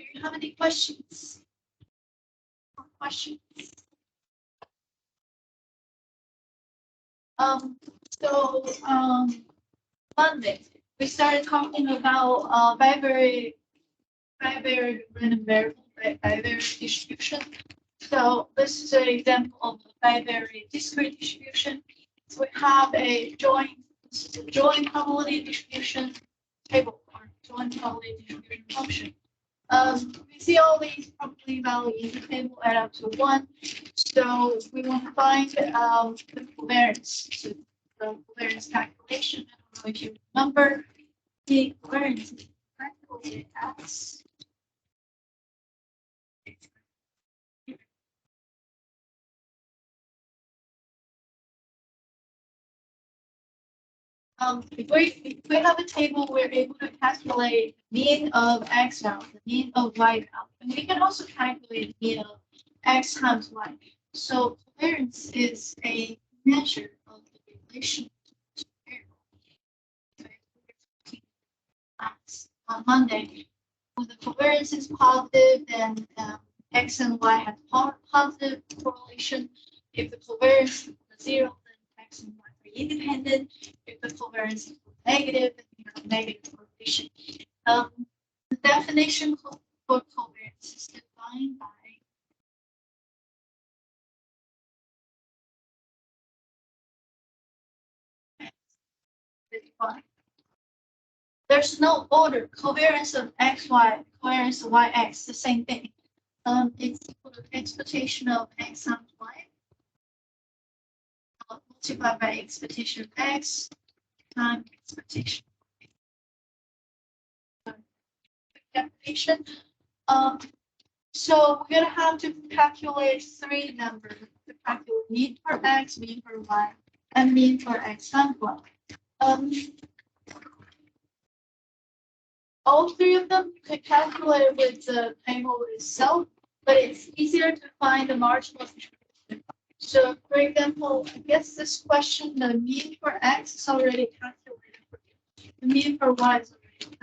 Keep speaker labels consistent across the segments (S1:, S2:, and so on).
S1: Do you have any questions? Monday we started talking about bivariate random variable, bivariate distribution. So this is an example of a bivariate discrete distribution. So we have a joint probability distribution table or joint probability distribution function. We see all these probability values in the table add up to 1. So we want to find the covariance. So the covariance calculation. I don't know if you remember the covariance is calculated as if we have a table, we're able to calculate mean of x out, the mean of y out, and we can also calculate mean of x times y. So covariance is a measure of the relation to variables. On Monday, when the covariance is positive, then x and y have positive correlation. If the covariance is 0, then x and y are independent. If the covariance is negative, then you have negative correlation. The definition for covariance is defined by there's no order. Covariance of xy, covariance of yx, the same thing. It's equal to expectation of x times y multiplied by expectation of x times expectation. Definition. So we're gonna have to calculate 3 numbers to calculate mean for x, mean for y, and mean for x times y. All 3 of them you can calculate with the table itself, but it's easier to find the marginal distribution. So, for example, I guess this question, the mean for x is already calculated for you. The mean for y is already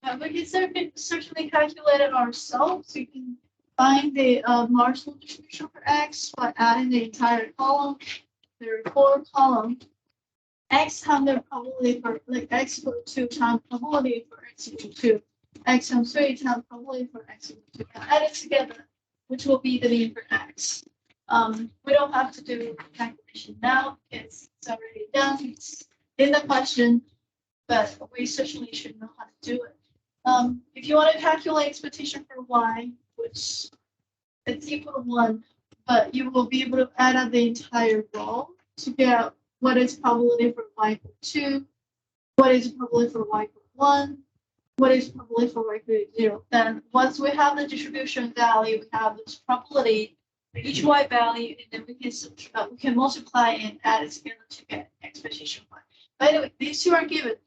S1: calculated. We can certainly calculate it ourselves. You can find the marginal distribution for x by adding the entire column. There are 4 columns. X times the probability for x equal to 2 times probability for x equal to 2. X times 3 times probability for x equal to 2. Add it together, which will be the mean for x. We don't have to do calculation now. It's already done. It's in the question, but we certainly should know how to do it. If you want to calculate expectation for y, which it's equal to 1, but you will be able to add up the entire row to get what is probability for y equal to 2, what is probability for y equal to 1, what is probability for y equal to 0. Then once we have the distribution value, we have this probability for each y value, and then we can multiply and add it together to get expectation y. By the way, these 2 are given.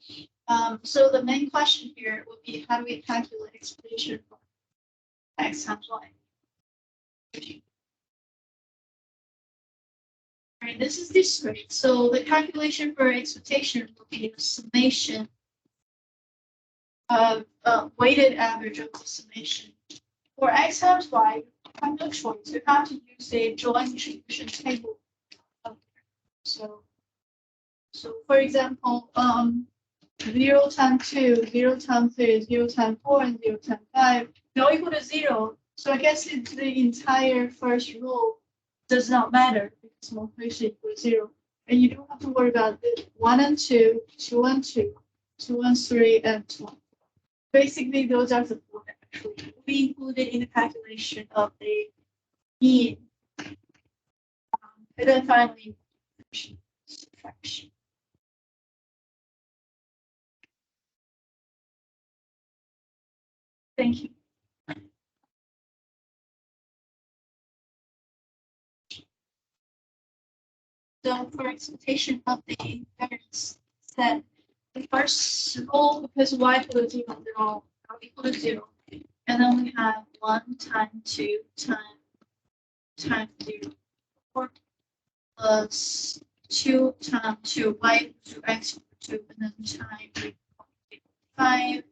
S1: So the main question here would be, how do we calculate expectation for x times y? Right, this is discrete. So the calculation for expectation will be a summation of weighted average of the summation. For x times y, you have no choice. You have to use a joint distribution table. So for example, 0 times 2, 0 times 3, 0 times 4, and 0 times 5, they're all equal to 0. So I guess the entire first row does not matter because multiplication equals 0. And you don't have to worry about the 1 and 2, 2 and 2, 2 and 3, and 2. Basically, those are the 4 that actually will be included in the calculation of the mean. And then finally, subtraction. Thank you. So for expectation of the invariance set, the first row, because y equal to 0, they're all equal to 0. And then we have 1 times 2 times 0, 4 plus 2 times 2, y equal to x equal to 2, and then times 5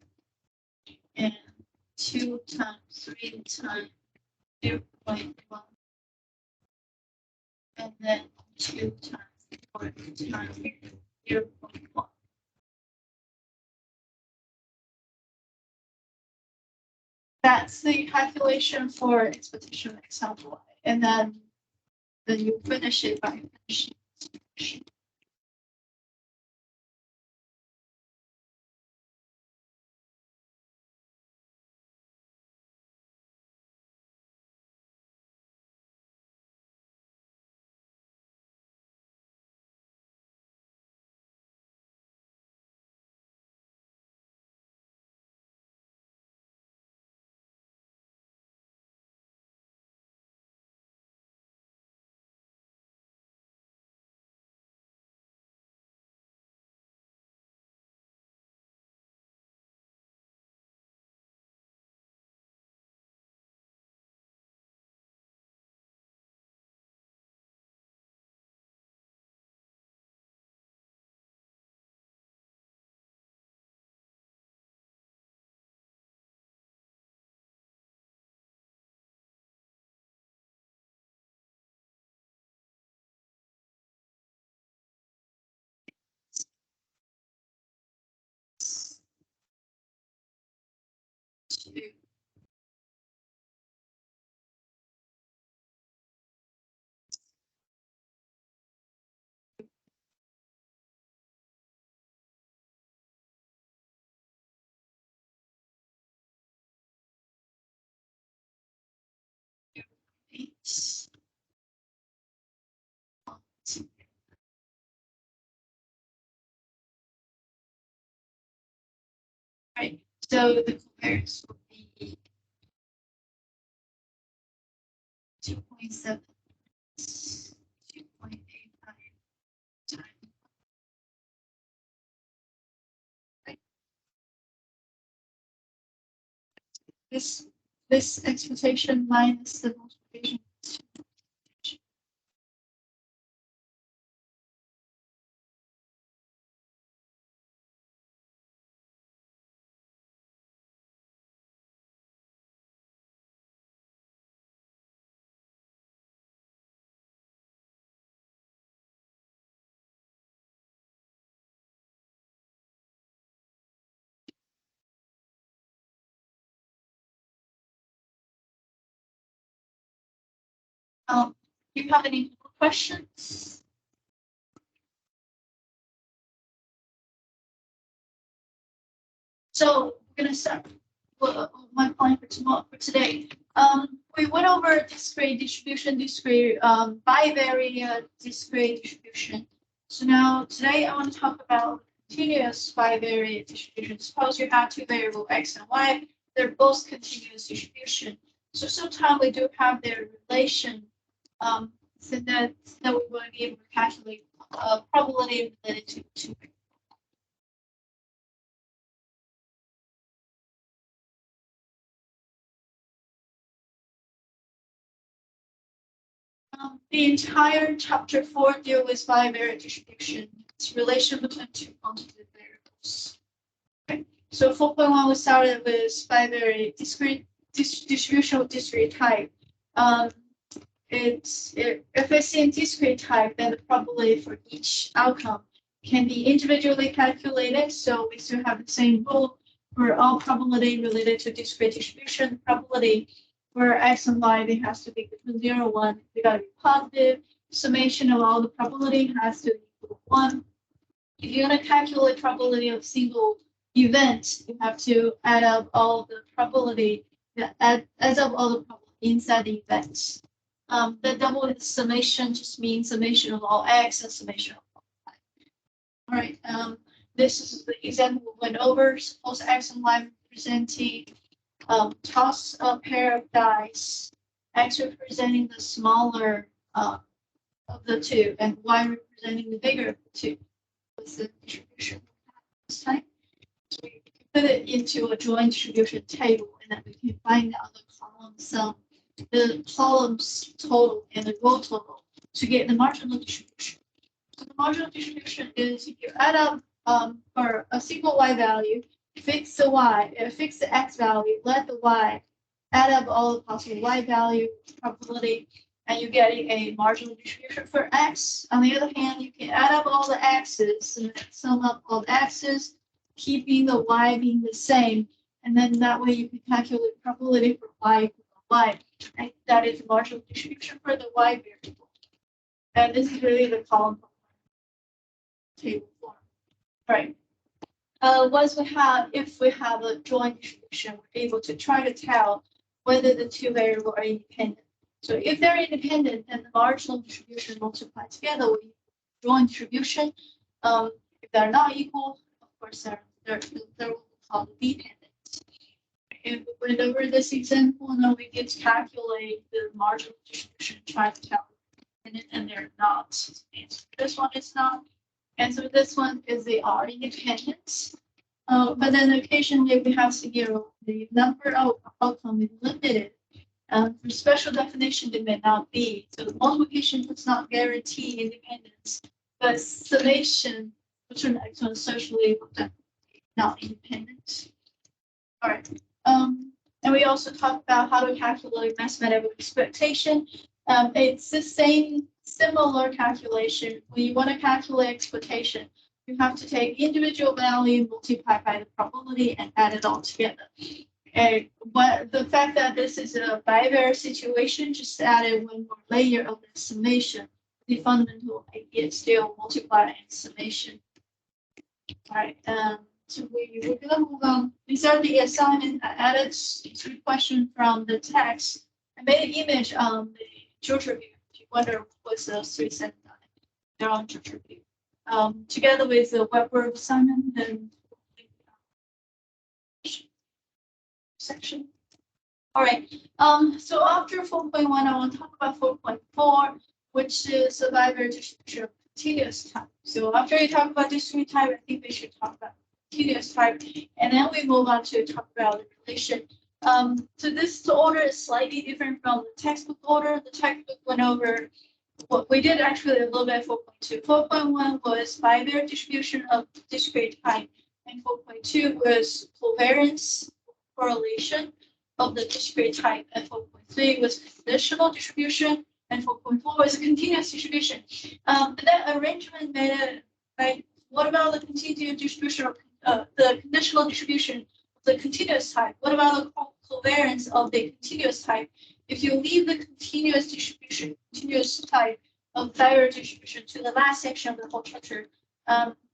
S1: and 2 times 3 times 0.1, and then 2 times 4 times 0.1. That's the calculation for expectation x and y, and then you finish it by finishing. Right, so the covariance will be 2.7, 2.85 times. Right. This expectation minus the multiplication. Do you have any questions? So we're gonna start my plan for tomorrow for today. We went over discrete distribution, discrete bivariate, discrete distribution. So now today I want to talk about continuous bivariate distribution. Suppose you have two variables x and y, they're both continuous distribution. So sometimes we do have their relation, so that we're going to be able to calculate probability related to two. The entire chapter 4 deals with bivariate distribution. It's relation between two quantitative variables. Okay. So 4.1 we started with bivariate discrete distribution of discrete type. If it's in discrete type, then the probability for each outcome can be individually calculated. So we still have the same rule for all probability related to discrete distribution. Probability for x and y, it has to be between 0 and 1. They gotta be positive. Summation of all the probability has to equal 1. If you're gonna calculate probability of single event, you have to add up all the probability, adds up all the probability inside the event. The double summation just means summation of all x and summation of all y. All right, this is the example we went over. Suppose x and y representing toss a pair of dice, x representing the smaller of the two, and y representing the bigger of the two. What's the distribution this time? So we can put it into a joint distribution table, and then we can find out the column sum, the columns total and the row total to get the marginal distribution. So the marginal distribution is if you add up for a single y value, fix the y, fix the x value, let the y, add up all the possible y value probability, and you're getting a marginal distribution for x. On the other hand, you can add up all the x's and sum up all the x's, keeping the y being the same, and then that way you can calculate probability for y equal to y. And that is marginal distribution for the y variable. And this is really the column table form. All right. Once we have, if we have a joint distribution, we're able to try to tell whether the two variables are independent. So if they're independent, then the marginal distribution multiplied together with joint distribution. If they're not equal, of course, they're called dependent. If we went over this example, now we get to calculate the marginal distribution, try to tell and they're not. So this one is not. And so this one is they are independent. But then occasionally we have zero. The number of outcome is limited. For special definition, they may not be. So the multiplication does not guarantee independence, but summation between x and socially will definitely not independent. All right. And we also talked about how to calculate mathematical expectation. It's the same similar calculation. When you want to calculate expectation, you have to take individual value, multiply by the probability, and add it all together. But the fact that this is a bivariate situation just added one more layer of the summation. The fundamental idea is still multiply and summation. All right. So we're gonna move on. These are the assignment. I added 3 questions from the text. I made an image on the Georgia view. If you wonder what's the 379, they're on Georgia view. Together with the web work assignment and section. All right. So after 4.1, I want to talk about 4.4, which is a bivariate distribution of continuous type. So after you talk about discrete type, I think we should talk about continuous type, and then we move on to talk about the relation. So this order is slightly different from the textbook order. The textbook went over what we did actually a little bit. 4.2. 4.1 was bivariate distribution of discrete type, and 4.2 was covariance correlation of the discrete type, and 4.3 was conditional distribution, and 4.4 was a continuous distribution. That arrangement made it right. What about the continuous distribution of the conditional distribution of the continuous type? What about the covariance of the continuous type? If you leave the continuous distribution, continuous type of bivariate distribution to the last section of the whole chapter,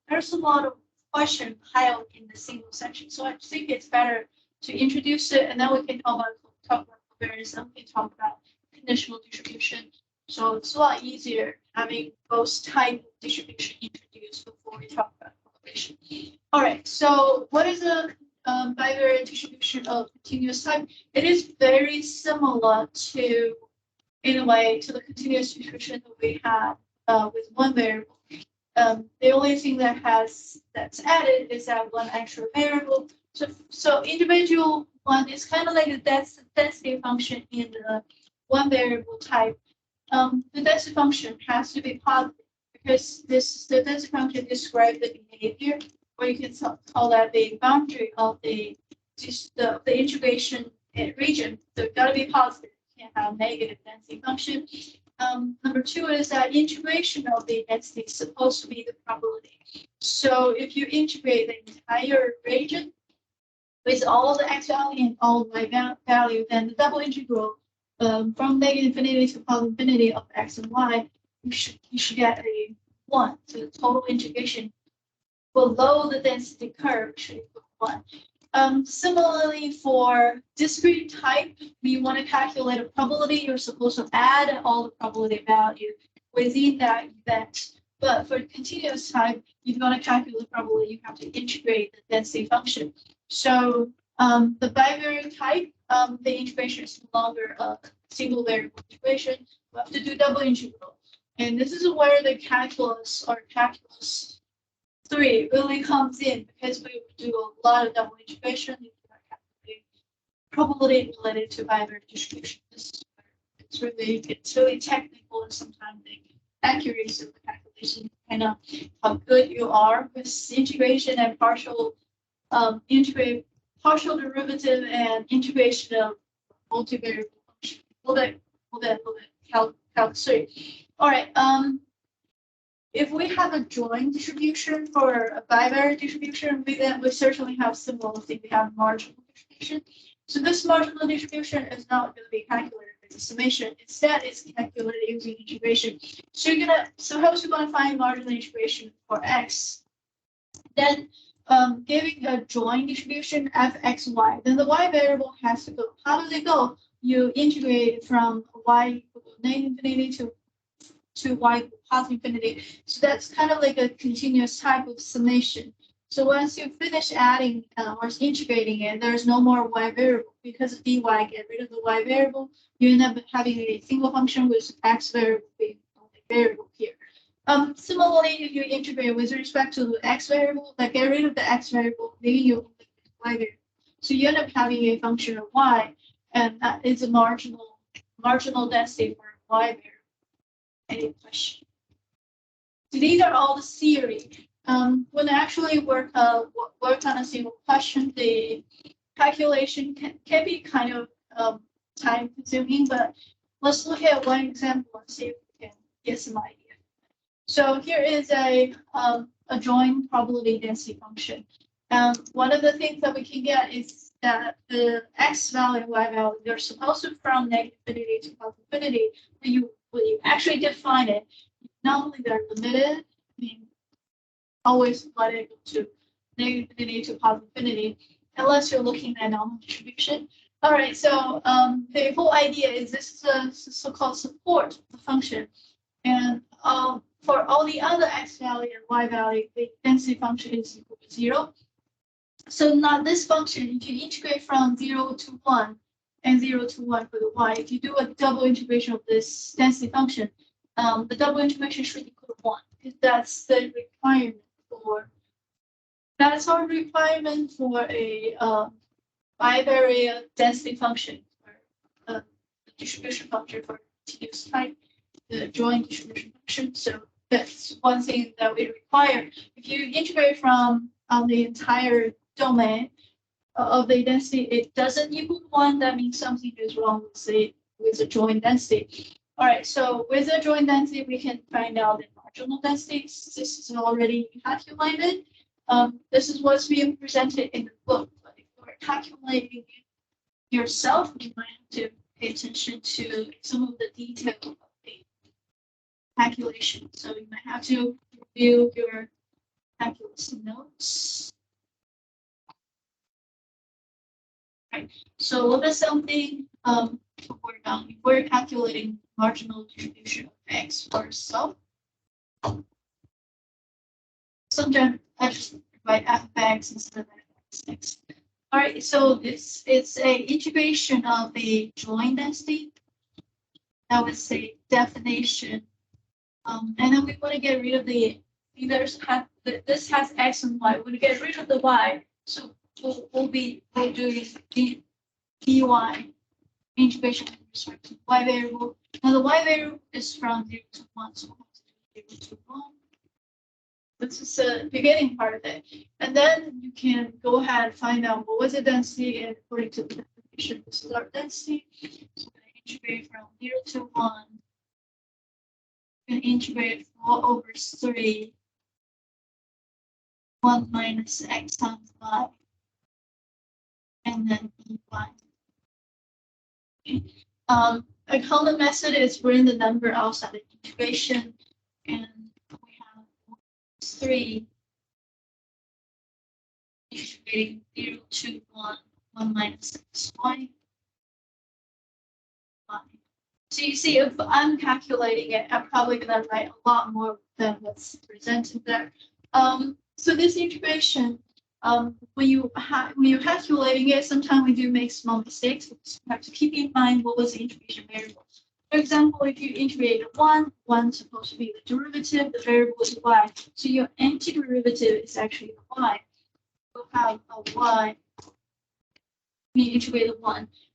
S1: there's a lot of questions piled in the single section. So I think it's better to introduce it, and then we can talk about covariance, and we can talk about conditional distribution. So it's a lot easier having both type of distribution introduced before we talk about correlation. All right, so what is a bivariate distribution of continuous type? It is very similar to, in a way, to the continuous distribution that we have with one variable. The only thing that's added is that one extra variable. So individual one is kind of like the density function in the one variable type. The density function has to be positive because the density function describes the behavior, or you can call that the boundary of the integration region. So it's got to be positive. You can't have negative density function. Number 2 is that integration of the density is supposed to be the probability. So if you integrate the entire region with all the x value and all the y value, then the double integral from negative infinity to positive infinity of x and y, you should get a 1. So the total integration below the density curve should equal 1. Similarly, for discrete type, we want to calculate a probability. You're supposed to add all the probability value within that event. But for continuous type, if you want to calculate the probability, you have to integrate the density function. So the bivariate type, the integration is no longer a single variable integration. We have to do double integral. And this is where the calculus or calculus 3 really comes in, because we do a lot of double integration. Probability related to bivariate distribution. It's really technical, and sometimes the accuracy of the calculation depends on how good you are with integration and partial integrate partial derivative and integration of multivariable function. Sorry. All right. If we have a joint distribution for a bivariate distribution, we certainly have similar thing. We have marginal distribution. So this marginal distribution is not going to be calculated with the summation. Instead, it's calculated using integration. So you're gonna suppose you're gonna find marginal integration for x. Then giving a joint distribution fxy, then the y variable has to go. How does it go? You integrate from y equal to negative infinity to y equal to positive infinity. So that's kind of like a continuous type of summation. So once you finish adding or integrating it, there's no more y variable because of dy. Get rid of the y variable, you end up having a single function with x variable being the only variable here. Similarly, if you integrate with respect to the x variable, like get rid of the x variable, leaving you with y variable. So you end up having a function of y, and that is a marginal density for y variable. Any question? So these are all the theory. When I actually work on a single question, the calculation can be kind of time consuming, but let's look at one example and see if we can get some idea. So here is a joint probability density function. One of the things that we can get is that the x value and y value, they're supposed to from negative infinity to positive infinity. When you actually define it, not only they're limited, I mean, always let it go to negative infinity to positive infinity, unless you're looking at normal distribution. All right, so the whole idea is this is a so-called support of the function. And for all the other x value and y value, the density function is equal to 0. So now this function, if you integrate from 0 to 1 and 0 to 1 for the y, if you do a double integration of this density function, the double integration should equal to 1, because that's the requirement for our requirement for a bivariate density function, or a distribution function for continuous type, the joint distribution function. So that's one thing that we require. If you integrate from the entire domain of the density, it doesn't equal 1. That means something is wrong with the joint density. All right, so with the joint density, we can find out the marginal density. This is already calculated. This is what's being presented in the book. But if you're calculating it yourself, you might have to pay attention to some of the detail of the calculation. So you might have to review your calculus notes. Right. So look at something to work on before calculating marginal distribution of x for itself. Sometimes I just write f of x instead of x. All right, so it's a integration of the joint density. That was a definition. And then we want to get rid of this has x and y. We want to get rid of the y. So we'll do the dy integration with respect to y variable. Now the y variable is from 0 to 1, so we'll have to do 0 to 1. This is the beginning part of it. And then you can go ahead and find out what was the density, and according to the definition, this is our density. So we're going to integrate from 0 to 1. We're going to integrate 4 over 3, 1 minus x times y, and then dy. Okay. A common method is bring the number outside the integration, and we have 3 integrating 0 to 1, 1 minus x y. So you see, if I'm calculating it, I'm probably going to write a lot more than what's presented there. So this integration, when you're calculating it, sometimes we do make small mistakes. So you have to keep in mind what was the integration variable. For example, if you integrate 1, 1 is supposed to be the derivative, the variable is y. So your antiderivative is actually the y. We'll have a y. We integrate 1.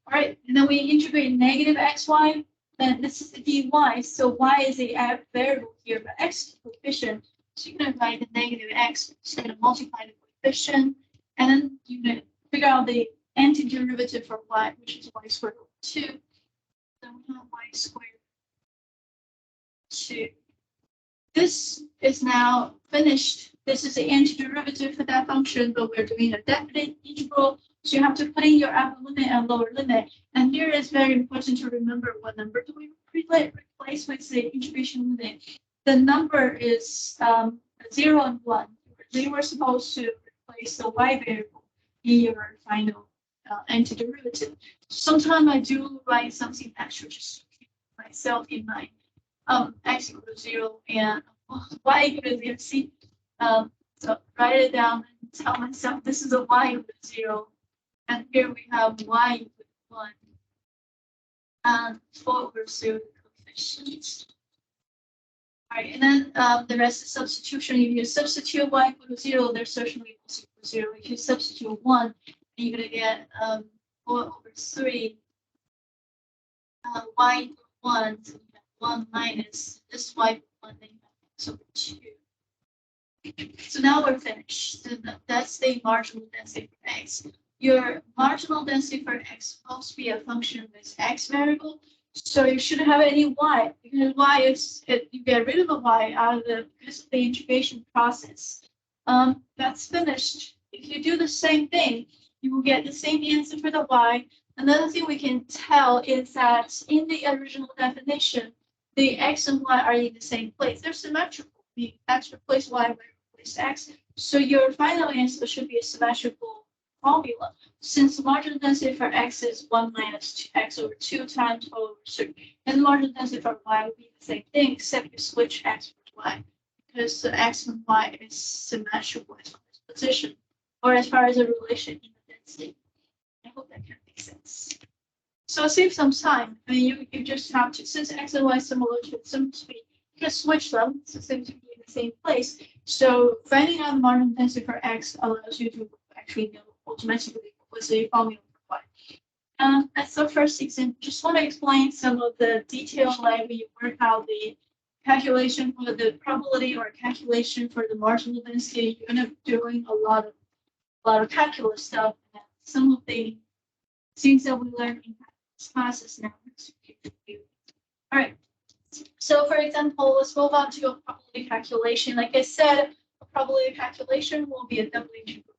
S1: All right, and then we integrate negative xy. Then this is the dy. So y is a variable here, but x is the coefficient. So you're going to write the negative x. So you're going to multiply the coefficient. And then you can figure out the antiderivative for y, which is y squared over 2. Then we have y squared 2. This is now finished. This is the antiderivative for that function, but we're doing a definite integral. So you have to put in your upper limit and lower limit. And here it's very important to remember what number do we replace with the integration limit. The number is 0 and 1. They were supposed to replace the y variable in your final antiderivative. Sometimes I do write something extra just to keep myself in mind. X equals 0 and y equals 0. See, so write it down and tell myself this is a y equals 0, and here we have y equals 1, and 4 over 0 coefficients. All right, and then the rest is substitution. If you substitute y equals 0, there's certainly y equals 0. If you substitute 1, you're gonna get 4 over 3 y equals 1. So 1 minus this y 1, then you have x over 2. So now we're finished. So that's the marginal density for x. Your marginal density for x is supposed to be a function with x variable. So you shouldn't have any y, because y is, you get rid of the y out of because of the integration process. That's finished. If you do the same thing, you will get the same answer for the y. Another thing we can tell is that in the original definition, the x and y are in the same place. They're symmetrical. The x replace y, y replace x. So your final answer should be a symmetrical formula. Since the marginal density for x is 1 minus x over 2 times over 3, and the marginal density for y will be the same thing, except you switch x with y, because the x and y is symmetrical as far as position, or as far as a relation in the density. I hope that can make sense. So save some time. I mean, you just have to, since x and y is similar to some speed, you can switch them so they to be in the same place. So finding out the marginal density for x allows you to actually know automatically what's the formula for y. As the first example, just want to explain some of the detail like we work out the calculation for the probability or calculation for the marginal density. You're gonna be doing a lot of calculus stuff. And some of the things that we learn in classes now. All right. So for example, let's move on to a probability calculation. Like I said, a probability calculation will be a double integral.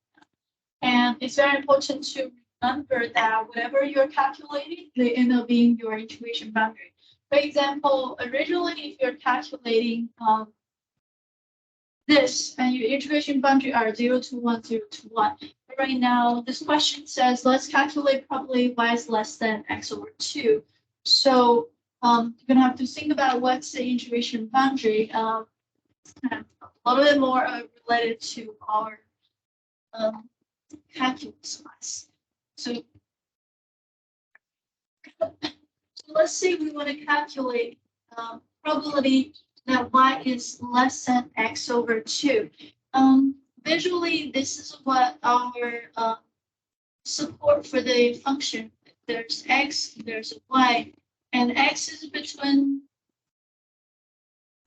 S1: And it's very important to remember that whatever you're calculating, they end up being your integration boundary. For example, originally, if you're calculating this and your integration boundary are 0 to 1, 0 to 1. But right now, this question says, let's calculate probability y is less than x over 2. So you're going to have to think about what's the integration boundary. A little bit more related to our calculus class. So let's say we want to calculate probability that y is less than x over 2. Visually, this is what our support for the function. There's x, there's a y, and x is between,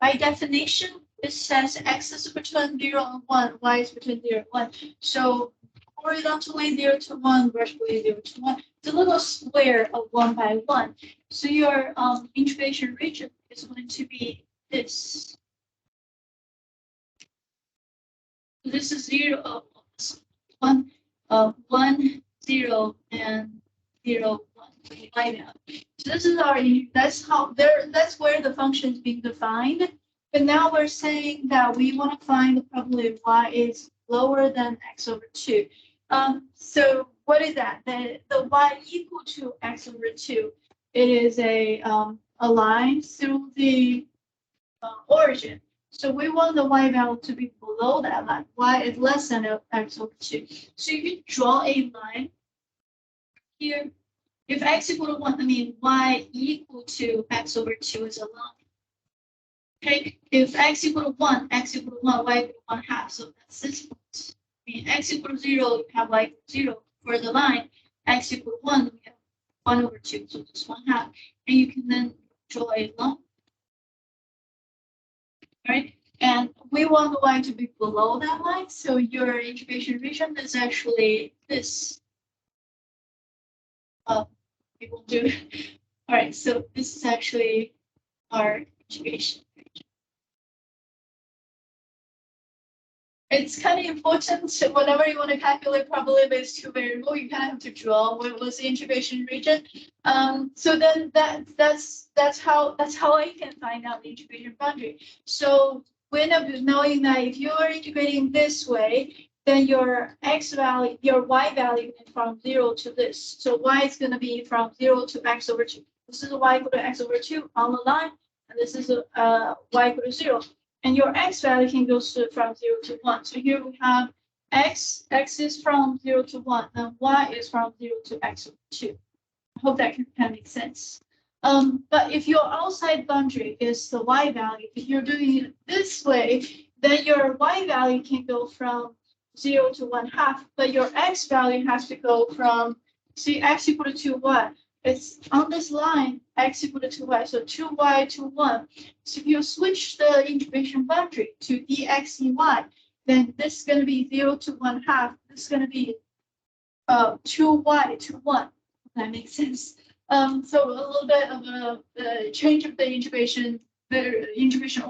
S1: by definition, it says x is between 0 and 1, y is between 0 and 1. So horizontally 0 to 1, vertically 0 to 1. It's a little square of 1 by 1. So your integration region is going to be this. This is 0, 1, 1, 0, and 0, 1. Right now. So this is our, that's where the function is being defined. But now we're saying that we want to find the probability y is lower than x over 2. So what is that? The y equal to x over 2. It is a line through the origin. So we want the y value to be below that line. Y is less than x over 2. So you can draw a line here. If x equal to 1, I mean y equal to x over 2 is a line. Okay, if x equal to 1, x equal to 1, y equal to 1 half. So that's this point. I mean, x equal to 0, you have y equal to 0. For the line, x equal to 1, we have 1 over 2, so it's 1 half. And you can then draw a line. All right. And we want the y to be below that line. So your integration region is actually this. We will do. All right, so this is actually our integration. It's kind of important. So whenever you want to calculate probability based two variable, you kind of have to draw what was the integration region. So then that's how I can find out the integration boundary. So we end up knowing that if you are integrating this way, then your x value, your y value is from 0 to this. So y is going to be from 0 to x over 2. This is y equal to x over 2 on the line, and this is y equal to 0. And your x value can go from 0 to 1. So here we have x is from 0 to 1, and y is from 0 to x over 2. I hope that can make sense. But if your outside boundary is the y value, if you're doing it this way, then your y value can go from 0 to 1/2, but your x value has to go from, see, x equal to 2y. It's on this line, x equal to 2y, so 2y to 1. So if you switch the integration boundary to dx dy, then this is going to be 0 to 1/2. This is going to be 2y to 1. That makes sense. So a little bit of a change of the integration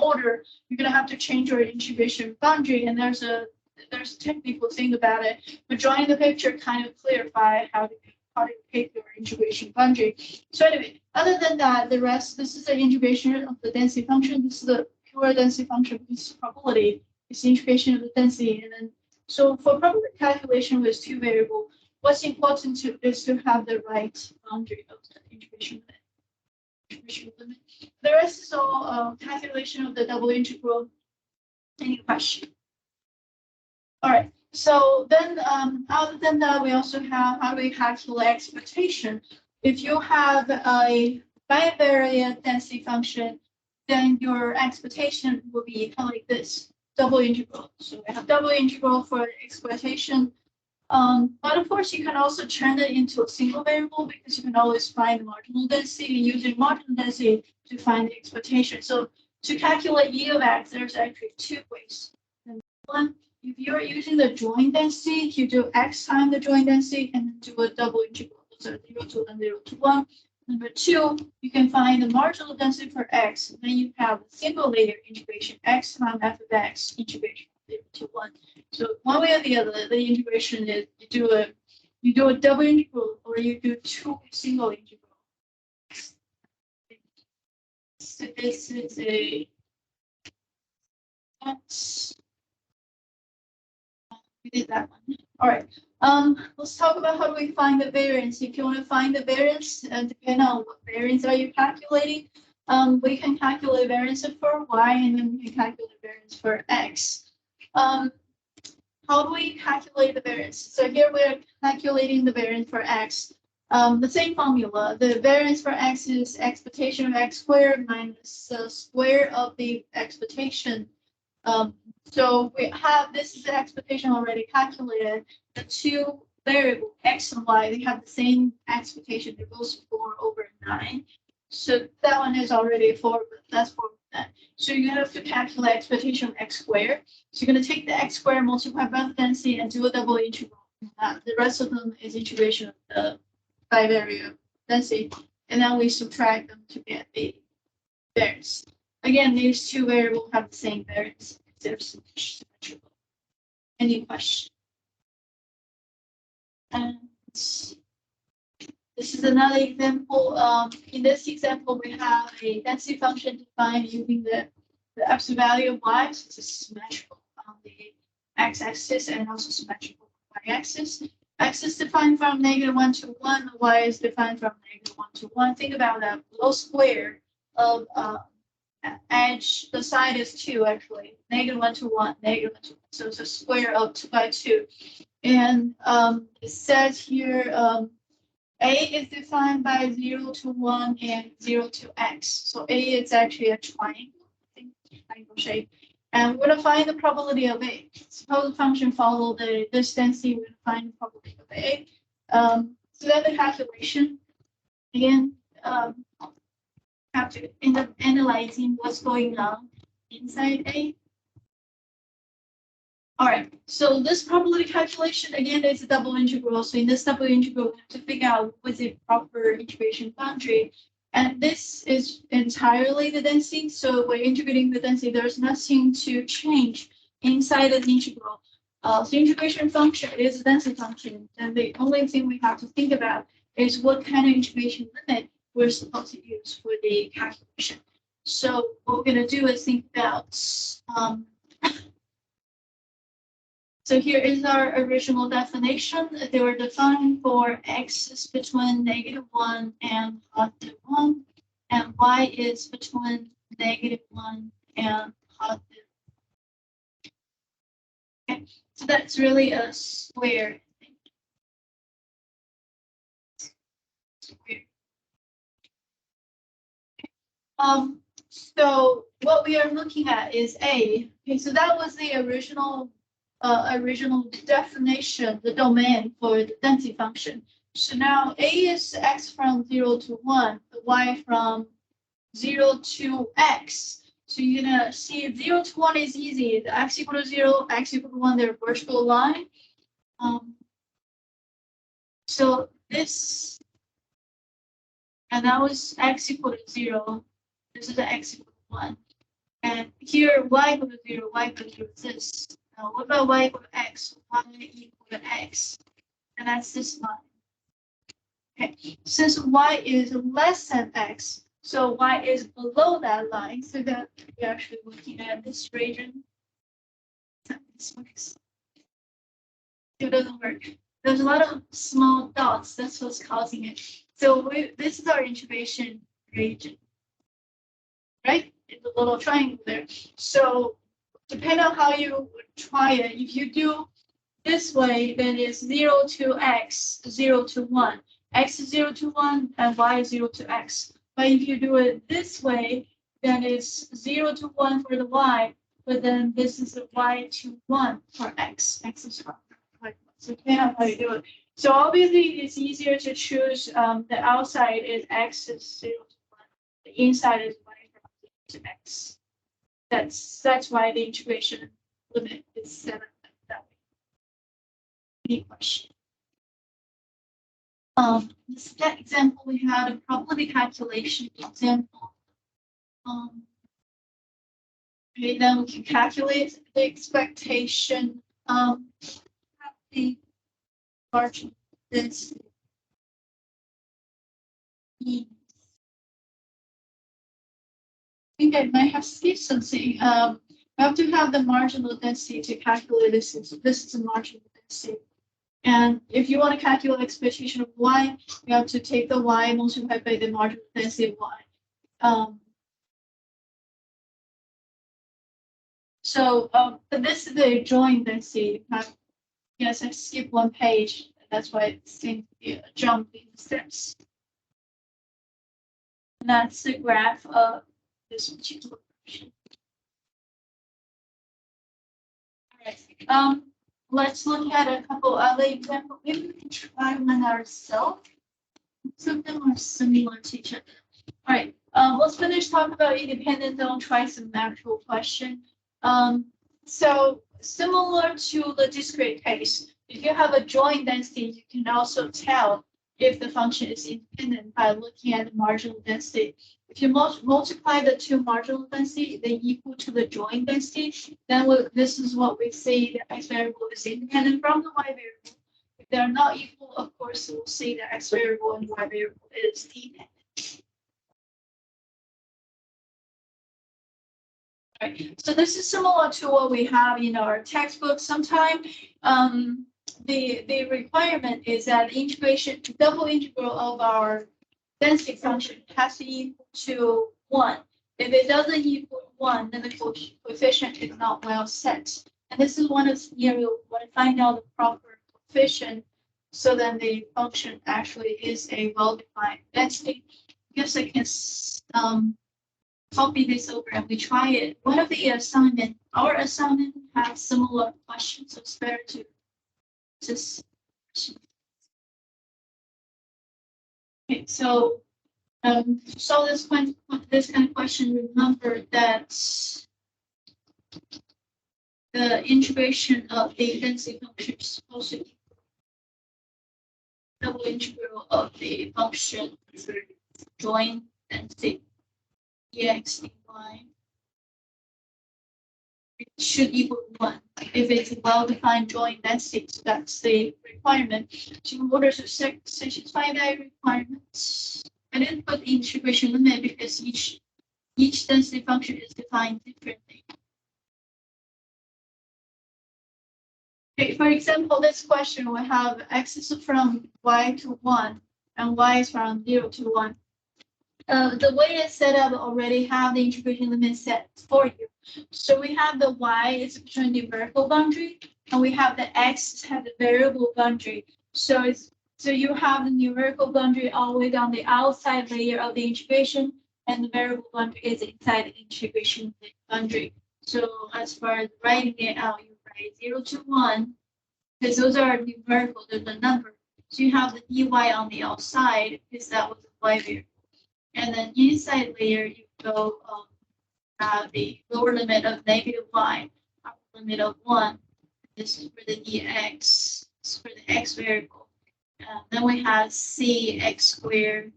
S1: order. You're going to have to change your integration boundary, and there's a technical thing about it. But drawing the picture kind of clarify how to pick your integration boundary. So anyway, other than that, the rest, this is the integration of the density function. This is the pure density function. This is probability. It's the integration of the density. And then, so for probability calculation with two variables, what's important is to have the right boundary of the integration limit. The rest is all calculation of the double integral. Any question? All right. So then, other than that, we also have how do we calculate expectation. If you have a bivariate density function, then your expectation will be kind of like this, double integral. So we have double integral for expectation. But of course, you can also turn it into a single variable because you can always find the marginal density using marginal density to find the expectation. So to calculate E of x, there's actually two ways. And one, if you're using the joint density, you do x times the joint density and then do a double integral. So 0 to 1, 0 to 1. Number two, you can find the marginal density for x. Then you have a single layer integration, x times f of x integration 0 to 1. So one way or the other, the integration is you do a double integral or you do two single integrals. So this is a x. We did that one. All right. Let's talk about how do we find the variance. If you want to find the variance, depending on what variance are you calculating, we can calculate variance for y and then we can calculate variance for x. How do we calculate the variance? So here we're calculating the variance for x. The same formula. The variance for x is expectation of x squared minus the square of the expectation. So we have this is the expectation already calculated. The two variables x and y, they have the same expectation. It goes 4/9. So that one is already 4, but that's 4%. So you have to calculate expectation of x squared. So you're going to take the x squared, multiply by the density, and do a double integral. The rest of them is integration of the bivariate density, and then we subtract them to get the variance. Again, these two variables have the same variance. They're symmetrical. Any question? And this is another example. In this example, we have a density function defined using the absolute value of y, so it's symmetrical on the x-axis and also symmetrical on the y-axis. X is defined from -1 to 1, y is defined from -1 to 1. Think about that below square of edge, the side is 2 actually, -1 to 1, -1 to 1. So it's a square of 2 by 2. And it says here A is defined by 0 to 1 and 0 to x. So A is actually a triangle, I think, triangle shape. And we're going to find the probability of A. Suppose the function follow this density, we're going to find the probability of A. So then the calculation, again, have to end up analyzing what's going on inside A. All right, so this probability calculation, again, is a double integral. So in this double integral, we have to figure out what's the proper integration boundary. And this is entirely the density. So we're integrating the density. There's nothing to change inside the integral. So integration function is a density function. And the only thing we have to think about is what kind of integration limit we're supposed to use for the calculation. So what we're going to do is think about so here is our original definition. They were defined for x is between -1 and +1, and y is between -1 and +1. Okay, so that's really a square. So what we are looking at is A. Okay, so that was the original definition, the domain for the density function. So now A is x from 0 to 1, y from 0 to x. So you're gonna see 0 to 1 is easy. The x equal to 0, x equal to 1, they're vertical line. So this, and that was x equal to 0. This is the x equal to 1. And here y equal to 0, y equal to 0 is this. Now, what about y equal to x? Y equal to x. And that's this line. Okay. Since y is less than x, so y is below that line, so that we're actually looking at this region. This works. It doesn't work. There's a lot of small dots. That's what's causing it. So this is our integration region, right? It's a little triangle there. So depending on how you try it, if you do this way, then it's 0 to x, 0 to 1. X is 0 to 1 and y is 0 to x. But if you do it this way, then it's 0 to 1 for the y, but then this is the y to 1 for x. X is 1. So depending on how you do it. So obviously it's easier to choose the outside is x is 0 to 1. The inside is y from 0 to x. That's why the integration limit is 7 that way. Any question? This example we had a probability calculation example. Okay, then we can calculate the expectation the margin density. I think I might have skipped something. We have to have the marginal density to calculate this. This is a marginal density. And if you want to calculate expectation of y, you have to take the y multiplied by the marginal density of y. But this is the joint density. Yes, I skipped one page. That's why it seems to be a jump in steps. And that's the graph of this particular function. All right. Let's look at a couple other examples. Maybe we can try one ourselves. Some of them are similar to each other. All right. Let's finish talking about independent zone. Try some actual question. So similar to the discrete case, if you have a joint density, you can also tell if the function is independent by looking at the marginal density. If you multiply the two marginal density, they equal to the joint density, then this is what we say the x variable is independent from the y variable. If they're not equal, of course, we'll say the x variable and y variable is dependent. Right. So this is similar to what we have in our textbook. Sometimes the requirement is that integration, double integral of our density function has to equal to 1. If it doesn't equal 1, then the coefficient is not well set. And this is one of the scenarios where I find out the proper coefficient, so then the function actually is a well-defined density. I guess I can copy this over and we try it. One of the assignment, our assignment has similar questions, so it's better to just. Okay, so this kind of question, remember that the integration of the density function is supposed to equal double integral of the function join density dx dy. It should equal 1 if it's a well-defined joint density. So that's the requirement. So in order to satisfy that requirement, I didn't put the integration limit because each density function is defined differently. Okay, for example, this question we have x is from y to 1 and y is from 0 to 1. The way it's set up already have the integration limit set for you. So we have the y is between numerical boundary, and we have the x have the variable boundary. So you have the numerical boundary all the way down the outside layer of the integration, and the variable boundary is inside the integration boundary. So as far as writing it out, you write 0 to 1, because those are numerical, they're the number. So you have the dy on the outside, because that was the y variable. And then inside layer, you go the lower limit of negative y, upper limit of 1. This is for the dx, this is for the x variable. Then we have c x squared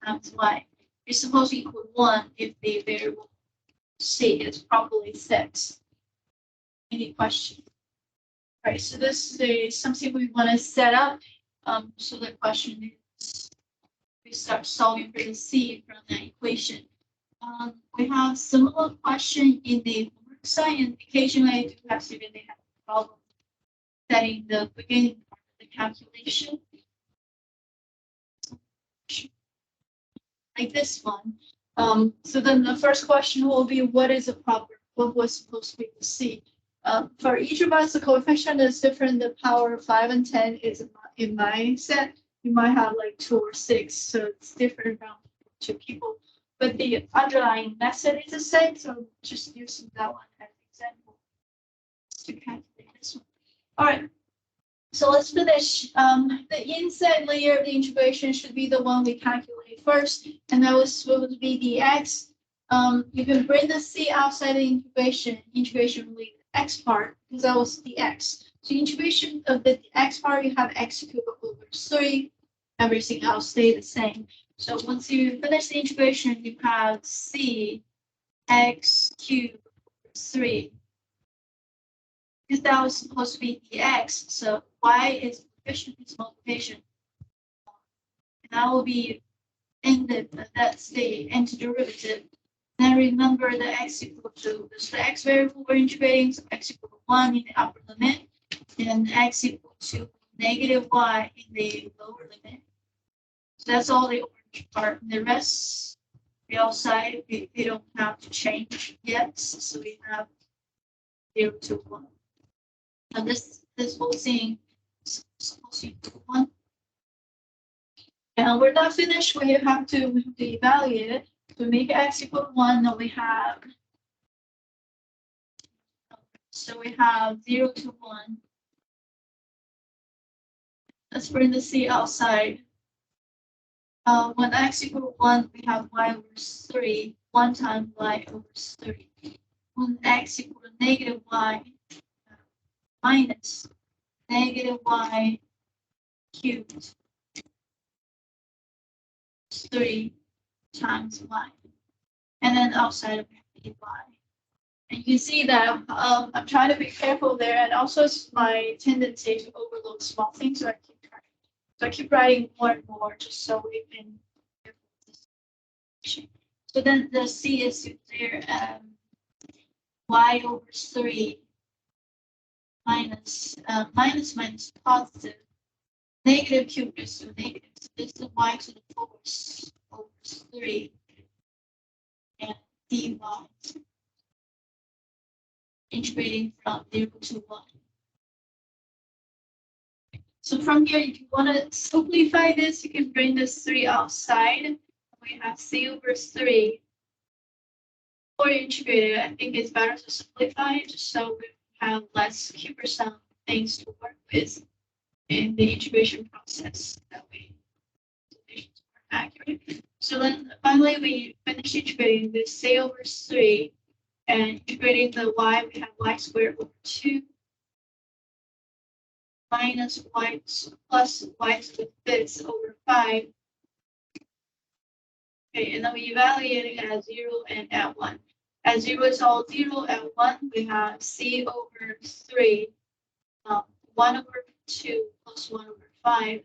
S1: times y. It's supposed to equal 1 if the variable c is properly set. Any questions? All right, so this is something we want to set up. So the question is, we start solving for the c from that equation. We have similar question in the homework side, and occasionally I do have students they have a problem setting the beginning part of the calculation. Like this one. So then the first question will be, what is a proper? What was supposed to be the c? For each of us, the coefficient is different. The power 5 and 10 is in my set. You might have like 2 or 6, so it's different from 2 people. But the underlying method is the same, so just using that one as an example to calculate this one. All right, so let's finish. The inside layer of the integration should be the one we calculate first, and that was supposed to be dx. You can bring the c outside the integration with the x part, because that was dx. So integration of the x part, you have x cubed over 3. Everything else stay the same. So once you finish the integration, you have c x cubed over 3. Because that was supposed to be dx, so y is coefficient is multiplication. And that will be ended, that's the antiderivative. Then remember the x equal to this the x variable we're integrating, so x equal to 1 in the upper limit, and x equal to negative y in the lower limit. So that's all the orange part. And the rest, the outside, they don't have to change yet. So we have 0 to 1. And this whole thing is supposed to equal 1. And we're not finished. We have to evaluate it. To make x equal to 1, then we have, so we have 0 to 1. Let's bring the c outside. When x equal to 1, we have y over 3, 1 times y over 3. When x equal to negative y minus negative y cubed 3 times y. And then outside of y. And you can see that I'm trying to be careful there, and also it's my tendency to overlook small things, so I keep writing more and more just so we can. So then the c is there, y over 3 minus positive, negative cubed is to negative. So this is y to the 4th over 3 and dy. Integrating from 0 to 1. So from here, if you want to simplify this, you can bring this 3 outside. We have c over 3. Or integrate it, I think it's better to simplify it just so we have less cumbersome things to work with in the integration process. That way, it's more accurate. So then finally, we finish integrating this c over 3 And integrating the y, we have y squared over 2 minus y plus y to the fifth over 5. Okay, and then we evaluate it at 0 and at 1. At 0 is all 0. At 1, we have c over 3, 1 over 2 plus 1 over 5.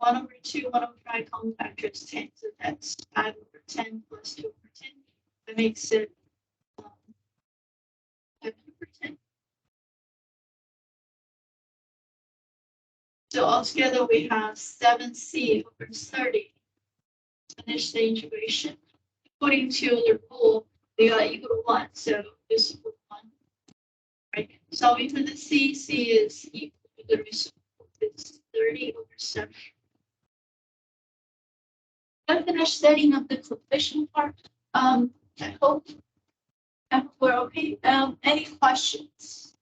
S1: 1 over 2, 1 over 5 common factor is 10. So that's 5 over 10 plus 2 over 10. That makes it 5 over 10. So altogether, we have 7c over 30. Finish the integration. According to the rule, they are equal to 1. So this is equal to 1. Right? Solving for the c is equal to the reciprocal. It's 30 over 7. I finished setting up the coefficient part. I hope we're okay. Any questions?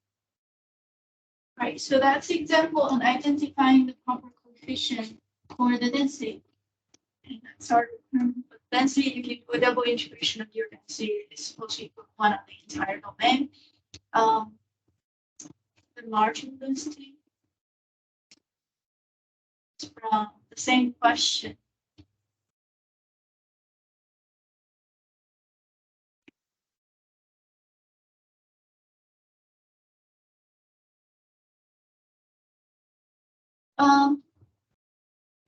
S1: Right, so that's the example on identifying the proper coefficient for the density. And that's our density. If you do a double integration of your density, it's supposed to equal 1 of the entire domain. The marginal density is from the same question.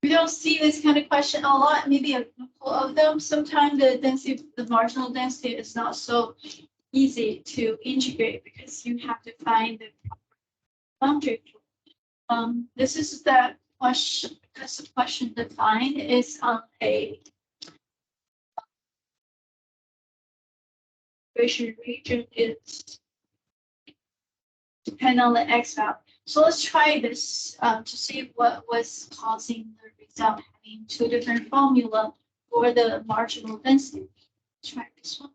S1: We don't see this kind of question a lot, maybe a couple of them. Sometimes the density, the marginal density is not so easy to integrate because you have to find the boundary. This is the question, because the question defined is on a region is depend on the x value. So let's try this to see what was causing the result having two different formula for the marginal density. Let's try this one.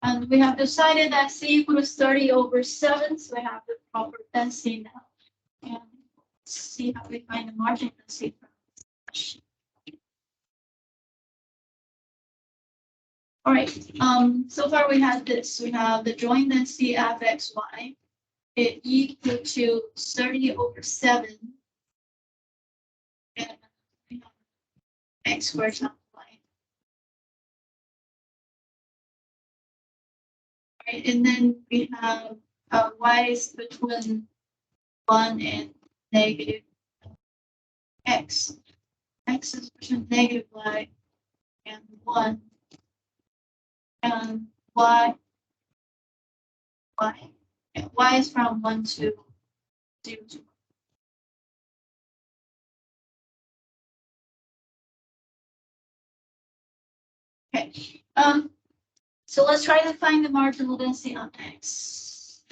S1: And we have decided that c equals 30 over 7, so we have the proper density now. And let's see how we find the marginal density from this question. All right, so far we have this. We have the joint density f x y. It equal to 30 over 7. And we have x squared times y. All right, and then we have y is between 1 and negative x. X is between negative y and 1. And y is from 1 to 0 to 1. Okay. So let's try to find the marginal density on x.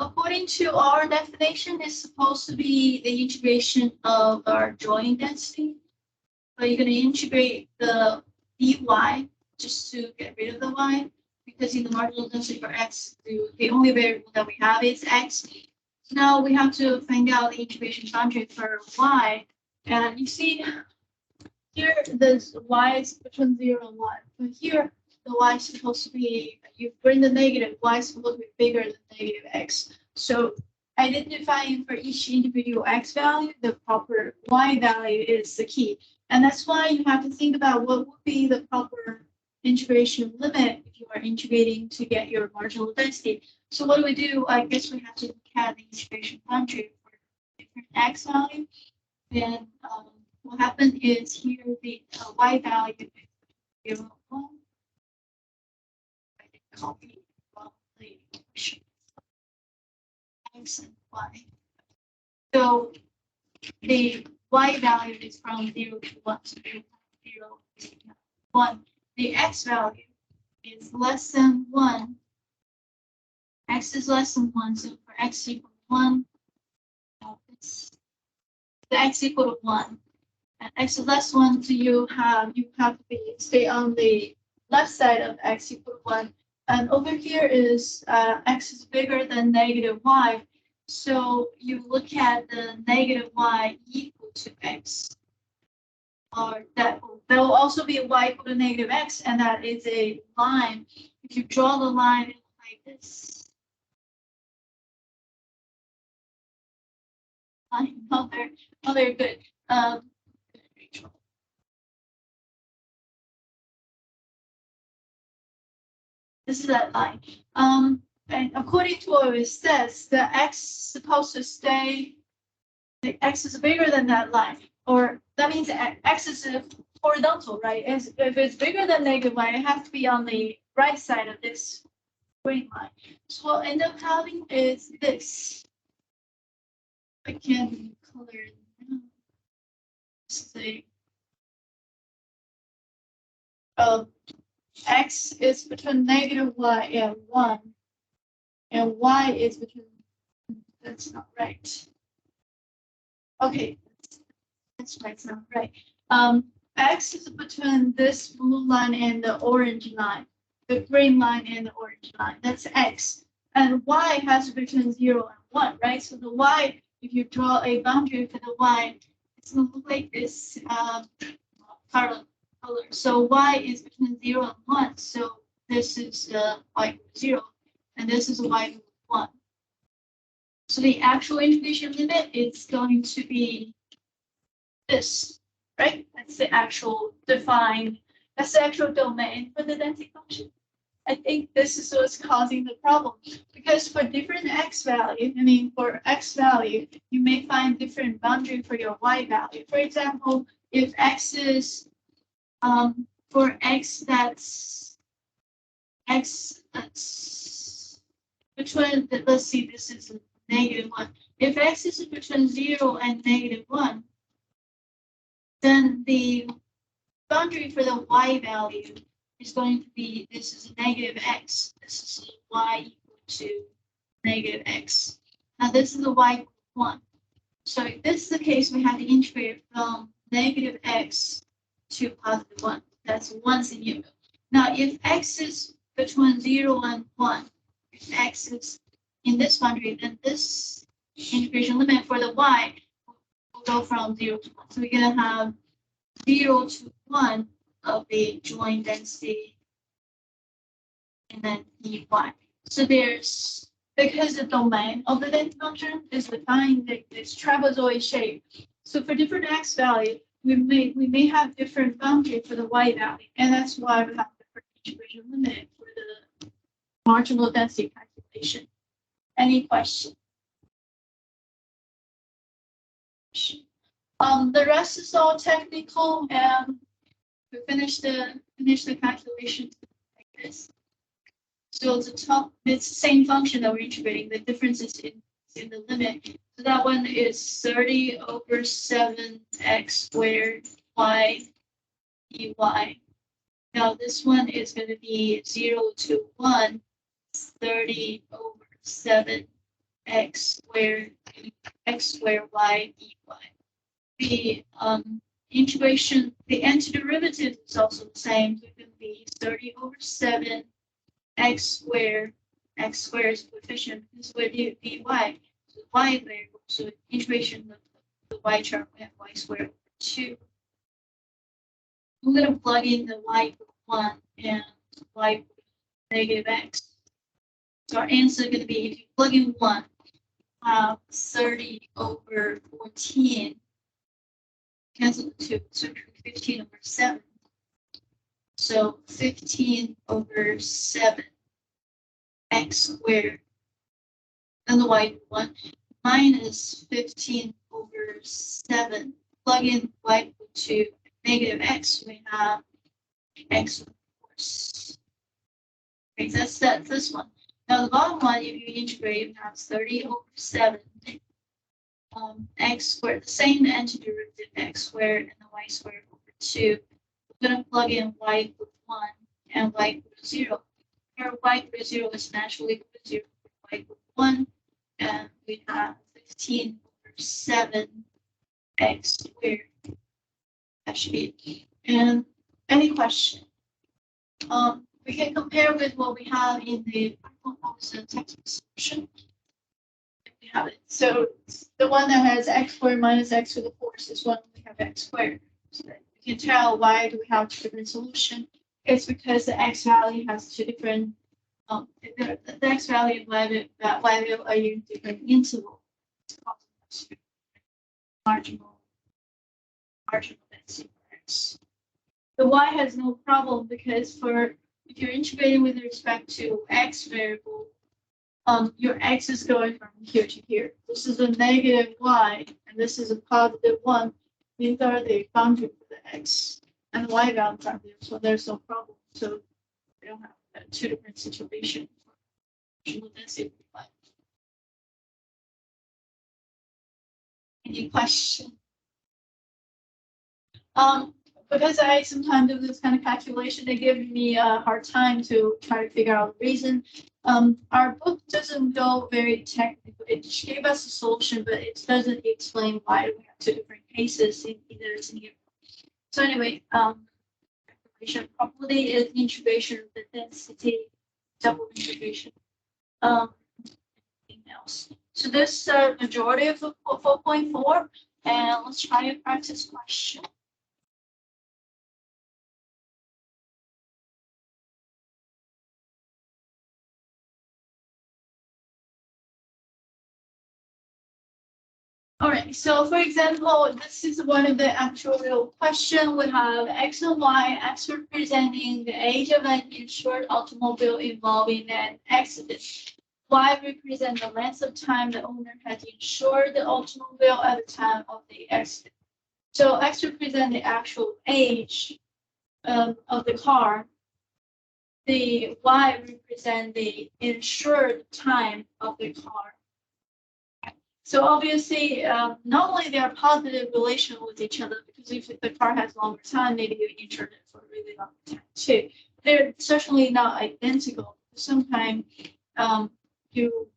S1: According to our definition, it's supposed to be the integration of our joint density. But you're going to integrate the dy just to get rid of the y, because in the marginal density for x, the only variable that we have is x. Now we have to find out the integration boundary for y. And you see here, the y is between 0 and 1. But here, the y is supposed to be, you bring the negative, y is supposed to be bigger than negative x. So identifying for each individual x value, the proper y value is the key. And that's why you have to think about what would be the proper integration limit if you are integrating to get your marginal density. So what do we do? I guess we have to look at the integration boundary for different x value. And what happened is here the y value is 0, 1. I did copy the equation x and y. So the y value is from 0 to 1, so 0 to 1. The x value is less than 1. X is less than 1, so for x equal to 1, it's the x equal to 1. And x is less than 1, so you have to stay on the left side of x equal to 1. And over here is x is bigger than negative y. So you look at the negative y equal to x. Or that will also be y equal to negative x, and that is a line. If you draw the line like this. Not very good. This is that line. And according to what it says, the x is supposed to stay, the x is bigger than that line. Or that means x is horizontal, right? If it's bigger than negative y, it has to be on the right side of this green line. So what we'll end up having is this. I can color it now. Say, x is between negative y and 1, and y is between, that's not right. Okay, that's right, it's not right. X is between this blue line and the orange line, the green line and the orange line, that's x. And y has between 0 and 1, right? So the y, if you draw a boundary for the y, it's going to look like this color. So y is between 0 and 1. So this is y 0, and this is y 1. So the actual integration limit is going to be this, right? That's the actual defined, that's the actual domain for the density function. I think this is what's causing the problem, because for different x value, I mean, for x value, you may find different boundary for your y value. For example, if x is, for x that's between, let's see, this is negative 1. If x is between 0 and negative 1, then the boundary for the y value is going to be, this is negative x. This is y equal to negative x. Now this is the y equal to 1. So if this is the case, we have to integrate from negative x to positive 1. That's one scenario. Now if x is between 0 and 1, if x is in this boundary, then this integration limit for the y will go from 0 to 1. So we're going to have 0 to 1 of the joint density, and then dy. So there's, because the domain of the density function is defined like this trapezoid shape. So for different x value, we may have different boundary for the y value, and that's why we have different integration limit for the marginal density calculation. Any question? The rest is all technical, and we finish the calculation like this. So the top, it's the same function that we're integrating. The difference is in the limit. So that one is 30 over 7x squared y dy. Now this one is going to be 0 to 1, 30 over 7x squared y dy. The integration, the antiderivative is also the same. So it's going to be 30 over 7 x squared is coefficient, this will be dy. So y variable, so integration of the y term, we have y squared over 2. I'm going to plug in the y equal 1 and y equal negative x. So our answer is going to be, if you plug in 1, 30 over 14, cancel the 2, so 15 over 7. So 15 over 7 x squared, and the y 1 minus 15 over 7. Plug in y equal to negative x, we have x of course. Okay, so that's this one. Now the bottom one, if you integrate, you have 30 over 7 x squared, the same antiderivative x squared and the y squared over 2. We're going to plug in y equal to 1 and y equal to 0. Here y equal to 0 is naturally equal to 0, y equal to 1, and we have 15 over 7 x squared. That should be it. And any question? we can compare with what we have in the proposed textbook solution. We have it. So the one that has x squared minus x to the fourth is one we have x squared. So that you can tell why do we have two different solutions. It's because the x value has two different the x value and y value are in different interval. Marginal density for x. The y has no problem because if you're integrating with respect to x variable, your x is going from here to here. This is a negative y, and this is a positive 1. These are the boundary for the x, and the y values are there, so there's no problem. So we don't have two different situations for marginal density. Any question? Because I sometimes do this kind of calculation, they give me a hard time to try to figure out the reason. Our book doesn't go very technical. It gave us a solution, but it doesn't explain why we have two different cases in either scenario. So anyway, integration property is integration of the density, double integration. Anything else? So this majority of the 4.4, and let's try a practice question. All right, so for example, this is one of the actual real question. We have x and y, x representing the age of an insured automobile involving an accident. Y represent the length of time the owner had insured the automobile at the time of the accident. So x represent the actual age of the car. The y represent the insured time of the car. So obviously, not only they are positive relation with each other, because if the car has longer time, maybe you insured it for a really long time too. They're certainly not identical. Sometimes you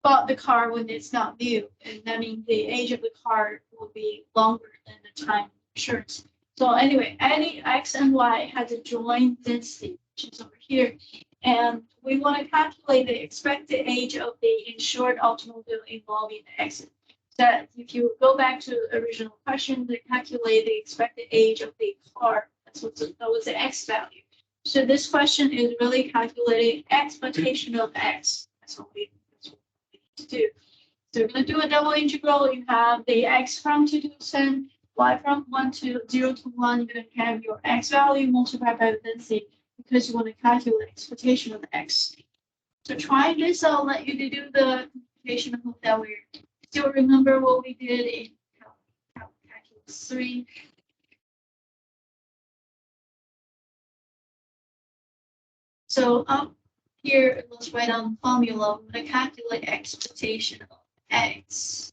S1: bought the car when it's not new, and that means the age of the car will be longer than the time insurance. So anyway, any x and y has a joint density, which is over here. And we want to calculate the expected age of the insured automobile involving the accident. That if you go back to the original question, they calculate the expected age of the car. That was the x value. So this question is really calculating expectation of x. That's what we need to do. So we're going to do a double integral. You have the x from 2 to 10, y from 0 to 1. You're going to have your x value multiplied by the density, because you want to calculate expectation of x. So try this. I'll let you do the computation of that. We still remember what we did in calculus 3. So up here, let's write down the formula. I'm going to calculate expectation of x.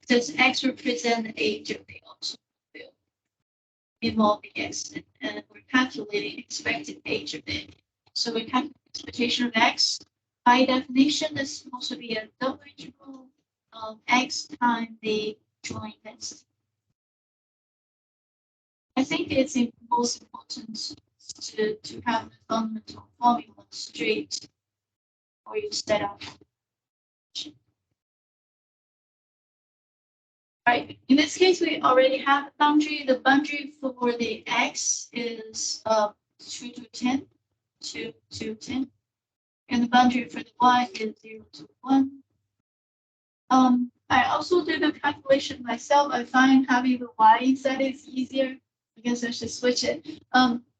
S1: Does x represent the age of the automobile involving accident? And we're calculating expected age of it. So we calculate expectation of x. By definition, this is supposed to be a double integral of x times the joint density. I think it's most important to have the fundamental formula straight before you set up. Right. In this case, we already have a boundary. The boundary for the x is 2 to 10, 2 to 10. And the boundary for the y is 0 to 1. I also did a calculation myself. I find having the y inside is easier. I guess I should switch it.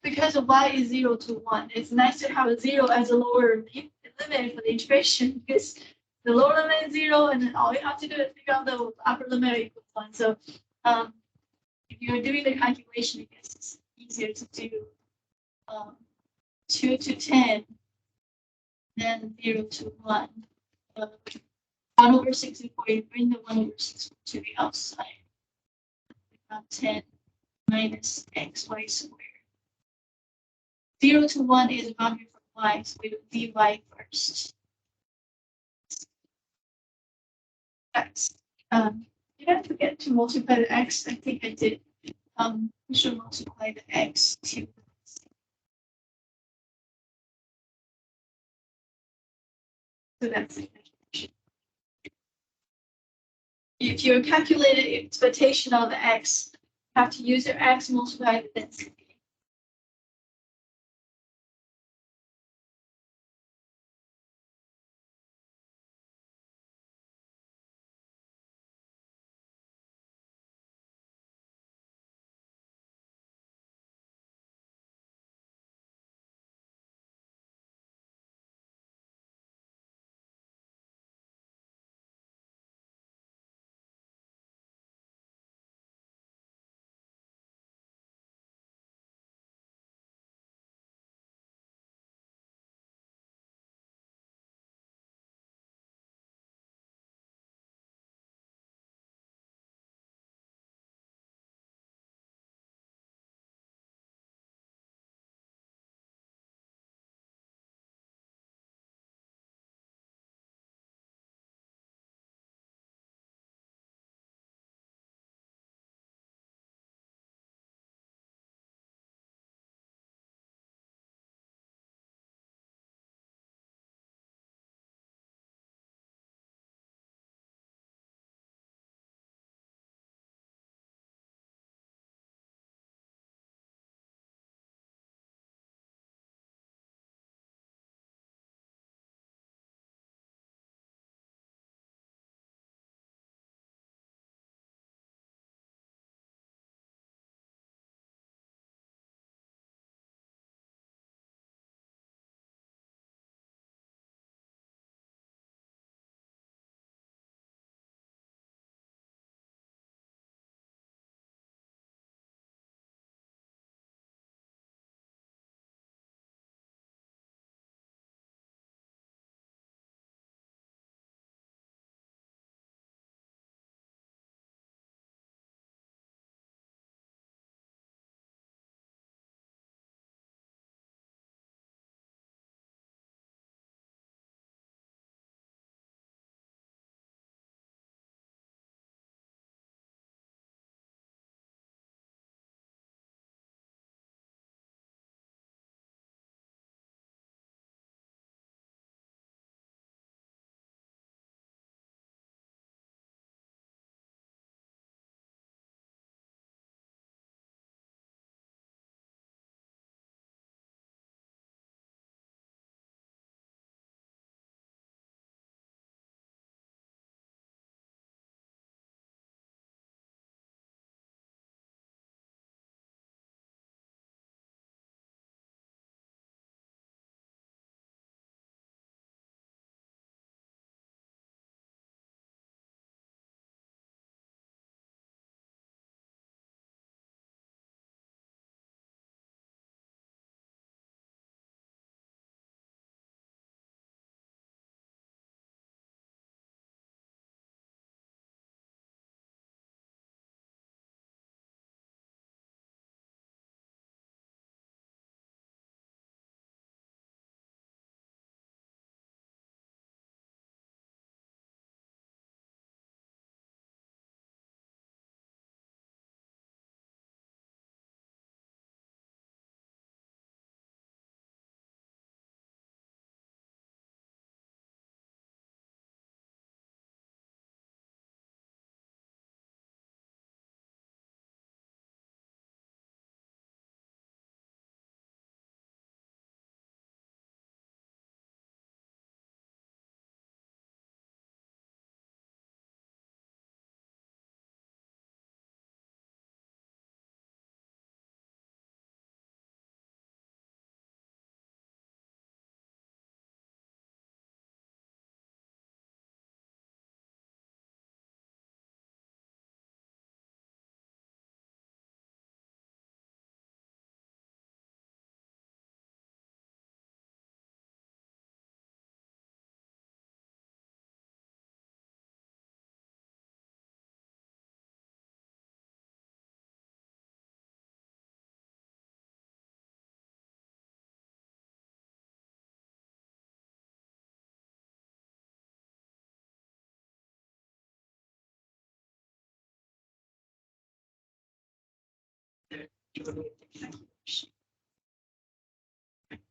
S1: Because the y is 0 to 1. It's nice to have a 0 as a lower limit for the integration, because the lower limit is 0, and then all you have to do is figure out the upper limit equals 1. So if you're doing the calculation, I guess it's easier to do 2 to 10, then 0 to 1. 1 over 64, you bring the 1 over 64 to the outside. 10 minus xy squared. 0 to 1 is a boundary for y, so we do dy first. X. Did I forget to multiply the x? I think I did. We should multiply the x to So that's the calculation. If your calculated expectation of x, have to use your x multiplied with density.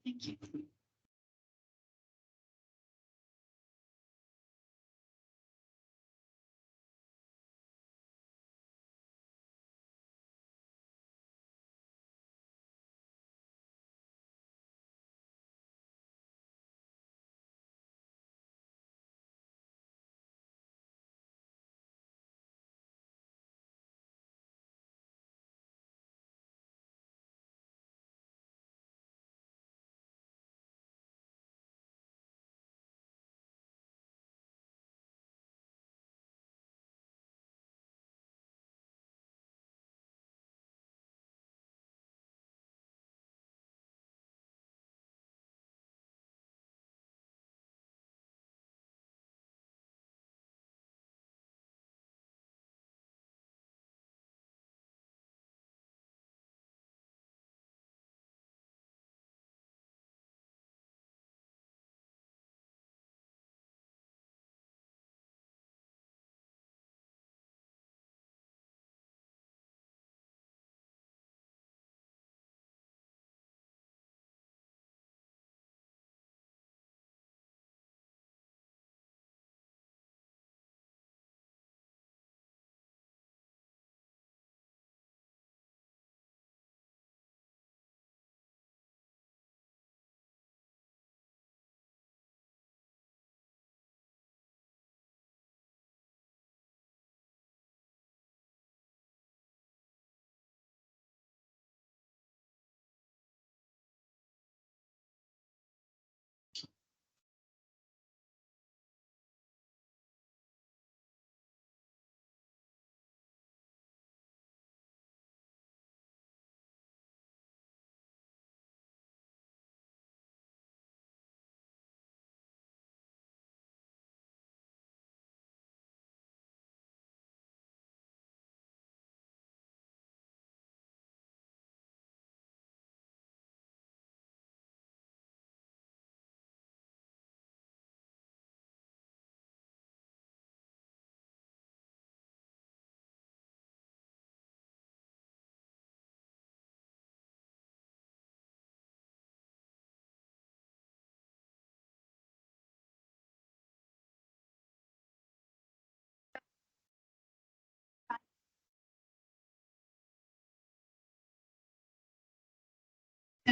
S1: Thank you.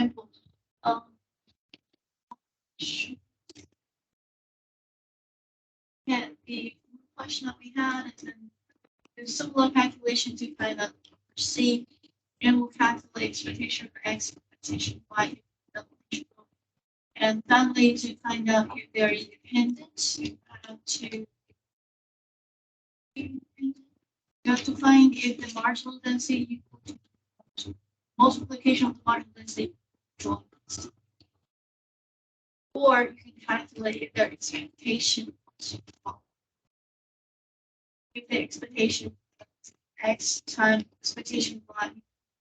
S1: example, and the question that we had, and then do similar calculation to find out C, and we'll calculate expectation for X, expectation Y, double integral. And finally, to find out if they're independent, you have to find if the marginal density equal to multiplication of the marginal density joint density. Or you can calculate if their expectation if the expectation X times expectation Y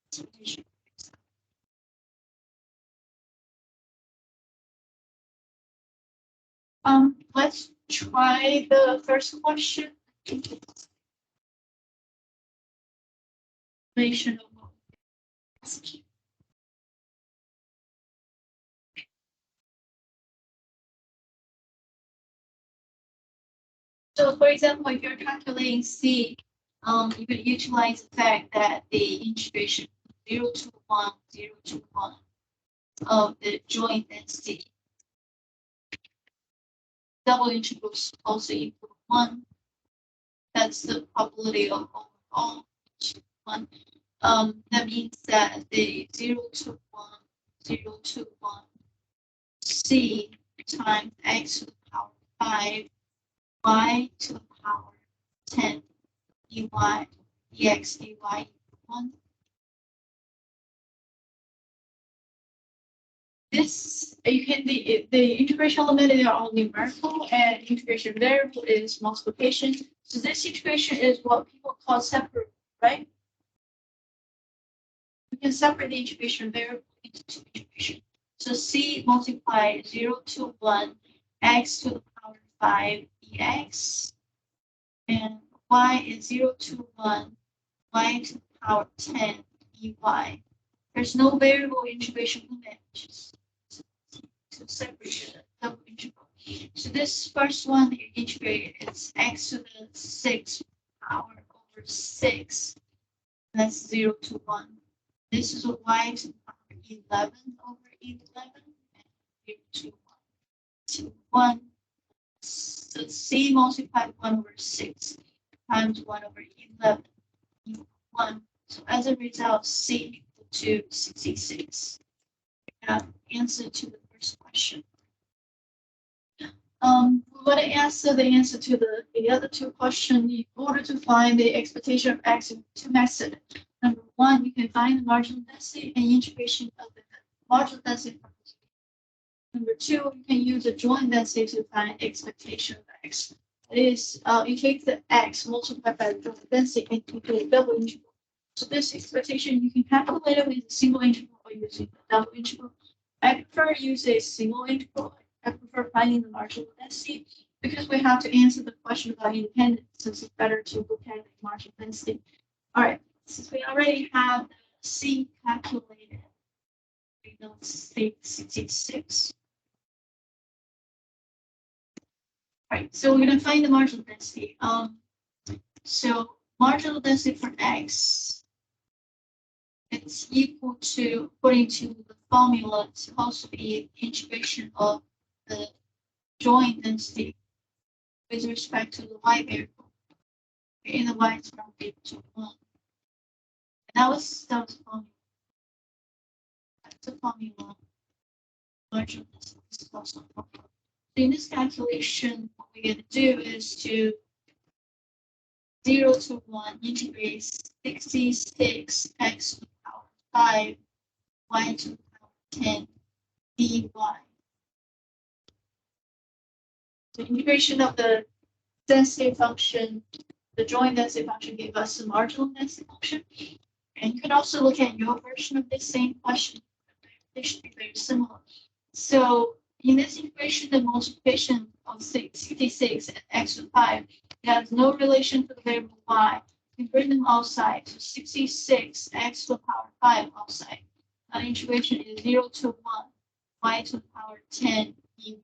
S1: expectation X. Let's try the first question. So, for example, if you're calculating C, you could utilize the fact that the integration 0 to 1, 0 to 1 of the joint density double integrals also equal 1. That's the probability of overall 1. That means that the 0 to 1, 0 to 1 C times X to the power 5, Y to the power 10, dy, dx, dy equal 1. This, you can, the integration limit is all numerical and integration variable is multiplication. So this integration is what people call separate, right? We can separate the integration variable into two integrations. So C multiply 0 to 1, x to the power 5 dx, and y is 0 to 1, y to the power 10 dy. There's no variable integration limit, just to separate the double integral. So this first one you integrate is x to the 6 power over 6. That's 0 to 1. This is a y to the power 11 over 11, and 0 to 1. So C multiplied 1 over 6 times 1 over 11 equal 1. So as a result, C equal to 66. We have answer to the first question. We want to answer the answer to the other two questions in order to find the expectation of X in two methods. Number one, you can find the marginal density and integration of the marginal density. Number two, you can use the joint density to find expectation of X. That is, you take the X multiplied by the joint density and you do a double integral. So this expectation you can calculate it with a single integral or using a double integral. I prefer use a single integral. I prefer finding the marginal density because we have to answer the question about independence, since it's better to look at the marginal density. All right, since we already have C calculated, we know it's 66. Right, so we're going to find the marginal density. So marginal density for X, it's equal to, according to the formula, it's supposed to be integration of the joint density with respect to the y variable. In the y is from 0 to 1. And that was the formula. That's the formula. Marginal density is also a formula. So in this calculation, what we're going to do is to 0 to 1 integrate 66 x to the power 5, y to the power 10, dy. The integration of the density function, the joint density function gave us the marginal density function. And you can also look at your version of this same question. They should be very similar. So in this integration, the multiplication of 66 and x to the 5 has no relation to the variable y. We bring them outside. So 66 x to the power 5 outside. That integration is 0 to 1, y to the power 10 dy.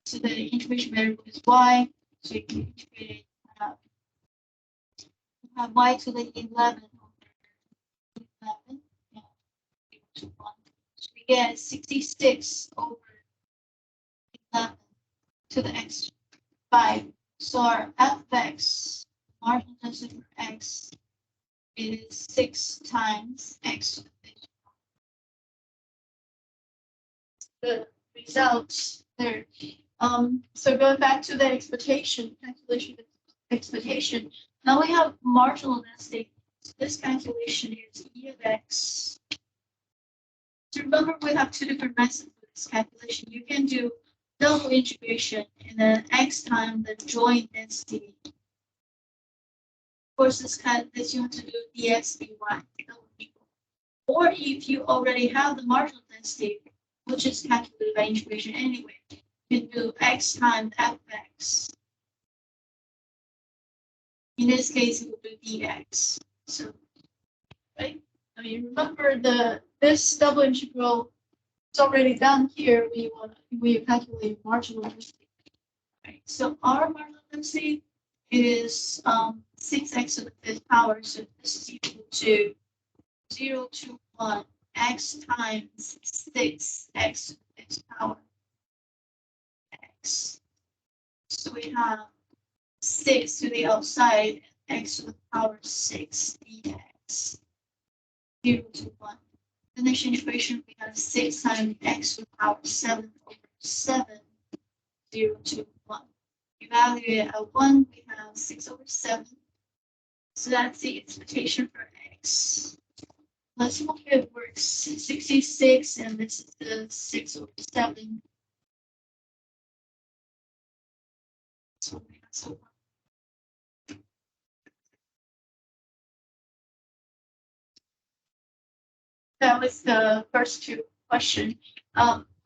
S1: So the integration variable is y. So you can integrate have y to the 11 over 11. Yeah. to 1. So we get 66 over 11 to the x 5. So our fx, marginal density for x, is 6 times x to the fifth. The results there. So going back to the expectation calculation, expectation. Now we have marginal density. So this calculation is E of x. So remember, we have two different methods for this calculation. You can do double integration and then x times the joint density. Of course, this you have to do dx dy double equal. Or if you already have the marginal density, which is calculated by integration anyway, you can do x times fx. In this case, it will be dx. So, right? I mean, remember this double integral is already done here. We calculate marginal density. Right. So our marginal density is 6x to the fifth power. So this is equal to 0 to 1 x times 6x to the fifth power x. So we have 6 to the outside, x to the power 6 dx, 0 to 1. The next integration, we have 6 times x to the power 7 over 7, 0 to 1. Evaluate at 1, we have 6 over 7. So that's the expectation for x. Let's look at it works. 66, and this is the 6 over 7. So that was the first two questions.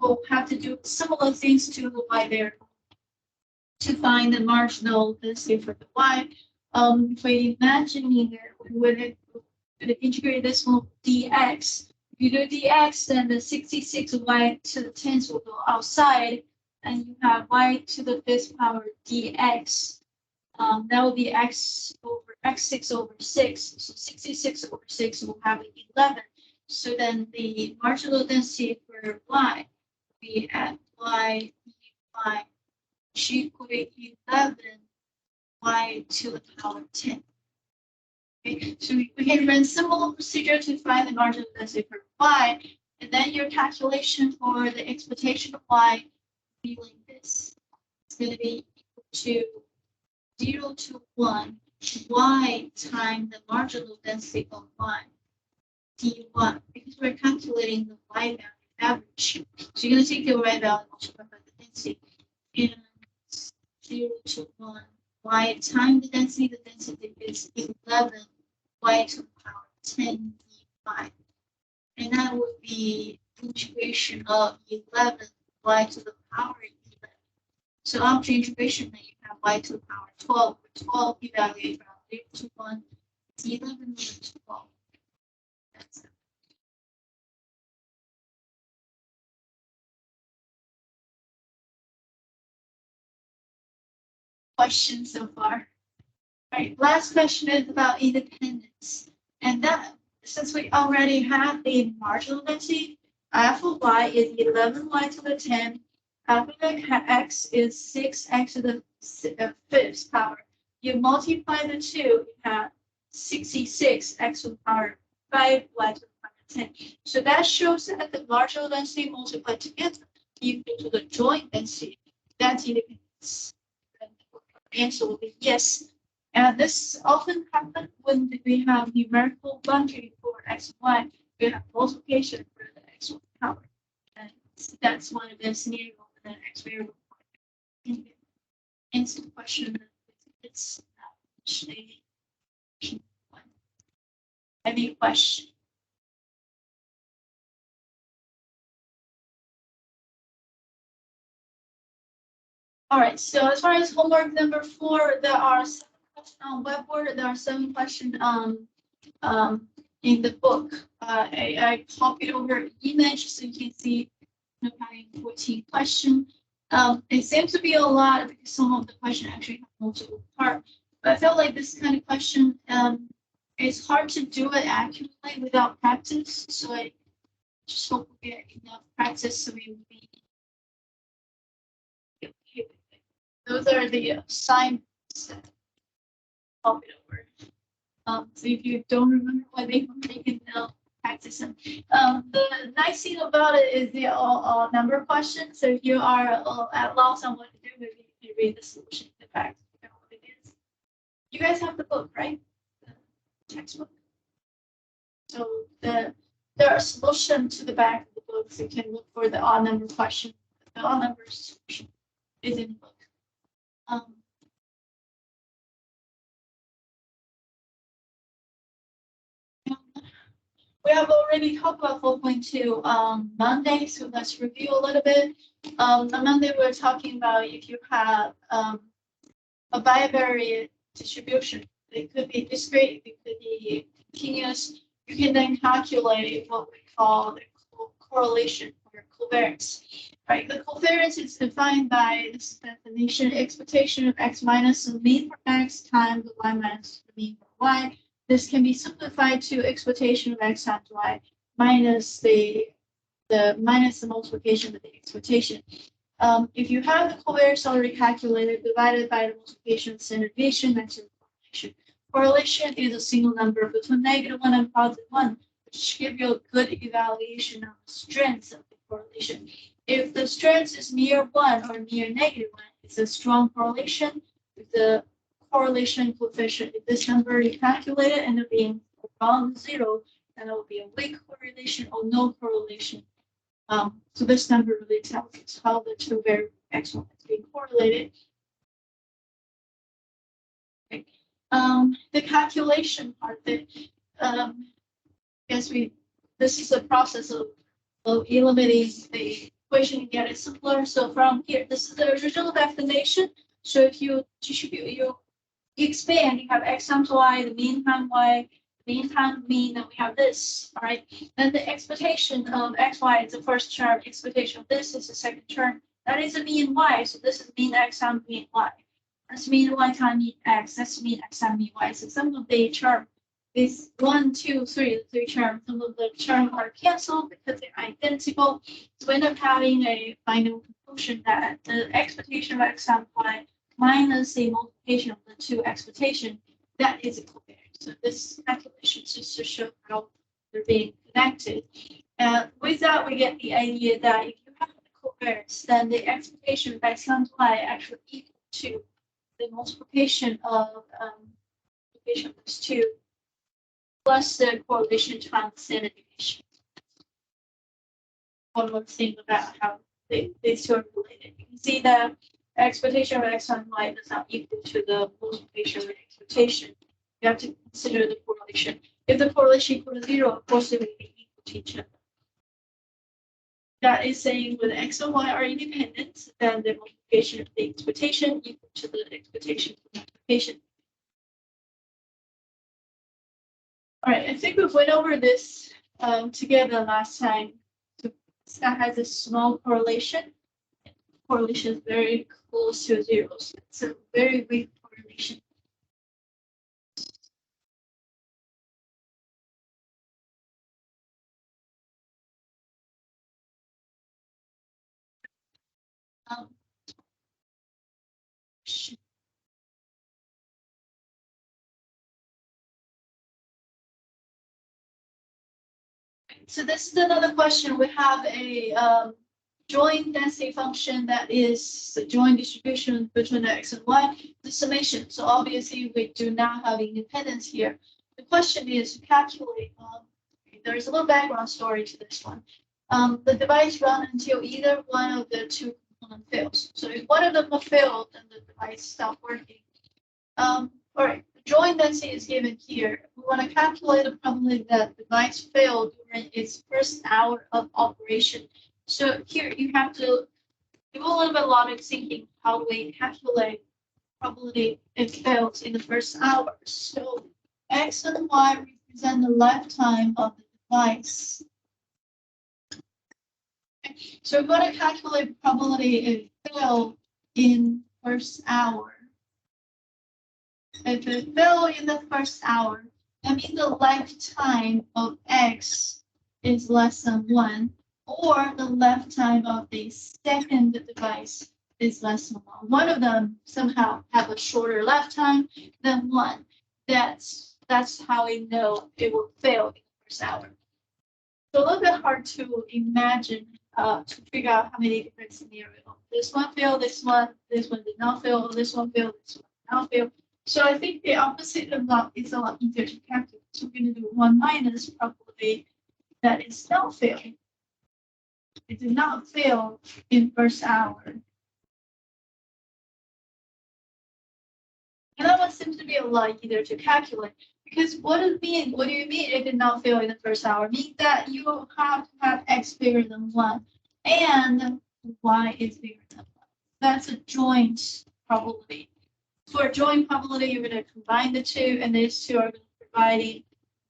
S1: We'll have to do similar things to the y there to find the marginal density for the y. For imagining when it integrate this one dx, if you do dx, then the 66 y to the 10th will go outside, and you have y to the 5th power dx. That will be x6 over 6. So 66 over 6 will have 11. So then the marginal density for y will be at y equal to 11 y to the power 10. Okay, so we can run similar procedure to find the marginal density for y, and then your calculation for the expectation of y will be like this. It's going to be equal to 0 to 1 y times the marginal density of y d1, because we're calculating the y value average. So you're going to take the y value multiplied by the density, and 0 to 1 y times the density is 11 y to the power 10 d5, and that would be integration of 11 y to the power 11. So after integration, then you have y to the power 12, where 12 evaluate from 0 to 1, it's 11 over 12. That's it. Questions so far? All right, last question is about independence. And that, since we already have the marginal density, f of y is 11y to the 10, f of x is 6x to the 5th power. You multiply the two, you have 66x to the power 5y to the power 10. So that shows that the marginal density multiplied together equal to the joint density. That's independence. The answer will be yes. And this often happens when we have numerical boundary for x and y. We have multiplication for the x power. And that's one of the scenarios with an x variable. Answer the question. It's actually any question. All right, so as far as homework number 4, there are 7 questions on Webboard. There are 7 questions in the book. I copied over image so you can see having 14 questions. It seems to be a lot because some of the questions actually have multiple parts. But I felt like this kind of question it's hard to do it accurately without practice. So just hope we get enough practice so we will be. Those are the assignments that pop it over. So if you don't remember what they can practice them. The nice thing about it is the all number questions. So if you are at loss on what to do, maybe you read the solution in fact, you know what it is. You guys have the book, right? The textbook. So there are solutions to the back of the book, so you can look for the odd number question. The odd number solution is in the book. We have already talked about 4.2 on Monday, so let's review a little bit. On Monday, we were talking about if you have a bivariate distribution, it could be discrete, it could be continuous. You can then calculate what we call the correlation or covariance. Right, the covariance is defined by this definition: expectation of x minus the mean for x times the y minus the mean for y. This can be simplified to expectation of x times y minus the multiplication of the expectation. If you have the covariance already calculated, divided by the multiplication of standard deviation, that's your correlation. Correlation is a single number between -1 and +1, which gives you a good evaluation of the strength of the correlation. If the strength is near 1 or near -1, it's a strong correlation. If the correlation coefficient, if this number you calculate it and it being around 0, then it will be a weak correlation or no correlation. So this number really tells us how the two variables x and y is being correlated. Okay. The calculation part that this is a process of eliminating the equation and get it simpler. So from here, this is the original definition. So if you distribute, you expand, you have x times y, the mean times y, the mean times mean, then we have this, all right? Then the expectation of xy is the first term, expectation of this is the second term. That is the mean y, so this is mean x times mean y. That's mean y times mean x, that's mean x times mean y. So some of the term is 1, 2, 3, the three terms. Some of the terms are canceled because they're identical. So we end up having a final conclusion that the expectation of x times y minus the multiplication of the two expectation, that is a covariance. So this calculation is just to show how they're being connected. With that, we get the idea that if you have the covariance, then the expectation of x times y actually equal to the multiplication of those two plus the correlation times standard deviation. One more thing about how they sort of related. You can see that expectation of x times y is not equal to the multiplication of the expectation. You have to consider the correlation. If the correlation equal to 0, of course it will be equal to each other. That is saying when x and y are independent, then the multiplication of the expectation equal to the expectation of the multiplication. All right, I think we went over this together last time. So that has a small correlation. Correlation is very close to 0. So it's a very weak correlation. So this is another question. We have a joint density function that is the joint distribution between the x and y, the summation. So obviously we do not have independence here. The question is to calculate. There's a little background story to this one. The device runs until either one of the two components fails. So if one of them will fail, then the device stops working. All right. Joint density is given here. We want to calculate the probability that the device failed during its first hour of operation. So here you have to do a little bit of logic thinking. How do we calculate probability it fails in the first hour? So x and y represent the lifetime of the device. Okay. So we're going to calculate probability it failed in first hour. If it fell in the first hour, that means the lifetime of x is less than 1, or the left time of the second device is less than 1. One of them somehow have a shorter left time than 1. That's how we know it will fail in the first hour. So a little bit hard to imagine to figure out how many different scenarios. This one failed, this one did not fail, this one failed, this one did not fail. So I think the opposite of that is a lot easier to calculate. So we're going to do 1 minus probability that is not failing. It did not fail in first hour. And that one seems to be a lot easier to calculate. Because what do you mean it did not fail in the first hour? It means that you have to have x bigger than 1 and y is bigger than 1. That's a joint probability. For a joint probability, you're going to combine the two, and these two are providing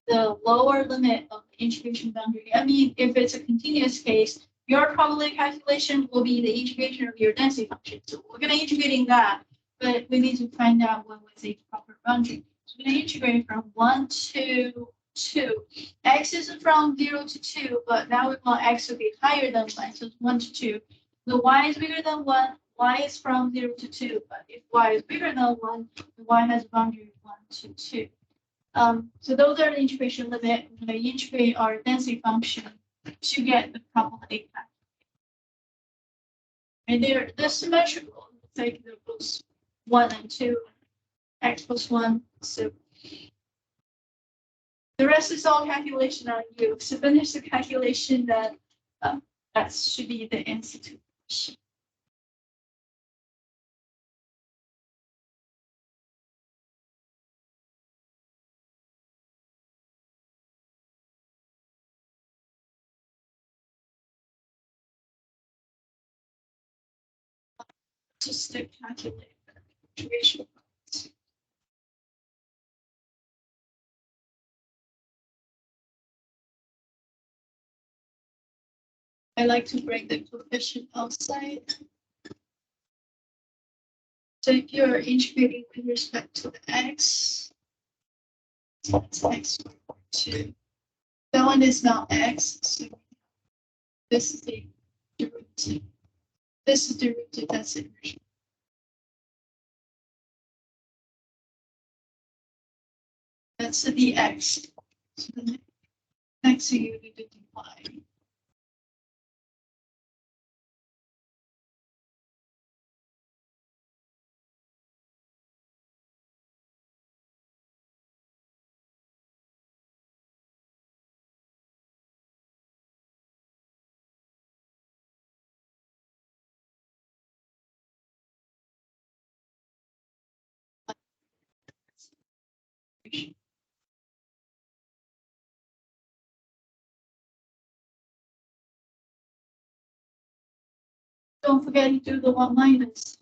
S1: the lower limit of the integration boundary. I mean, if it's a continuous case, your probability calculation will be the integration of your density function. So we're going to integrating that, but we need to find out what was a proper boundary. So we're going to integrate from 1 to 2. X is from 0 to 2, but now we want x to be higher than 1, so it's 1 to 2. The y is bigger than 1, y is from 0 to 2, but if y is bigger than 1, the y has a boundary of 1 to 2. So those are the integration limit. We're going to integrate our density function to get the probability factor. And they're symmetrical. It's like they're both 1 and 2, x plus 1. So the rest is all calculation on you. So finish the calculation that should be the answer to the question. Just to calculate the integration. I like to bring the coefficient outside. So if you're integrating with respect to the x, that's x over 2. That one is not x, so this is the derivative. This is derivative, that's inversion. That's the dx. So the next thing you need to divide. Don't forget to do the 1 minus.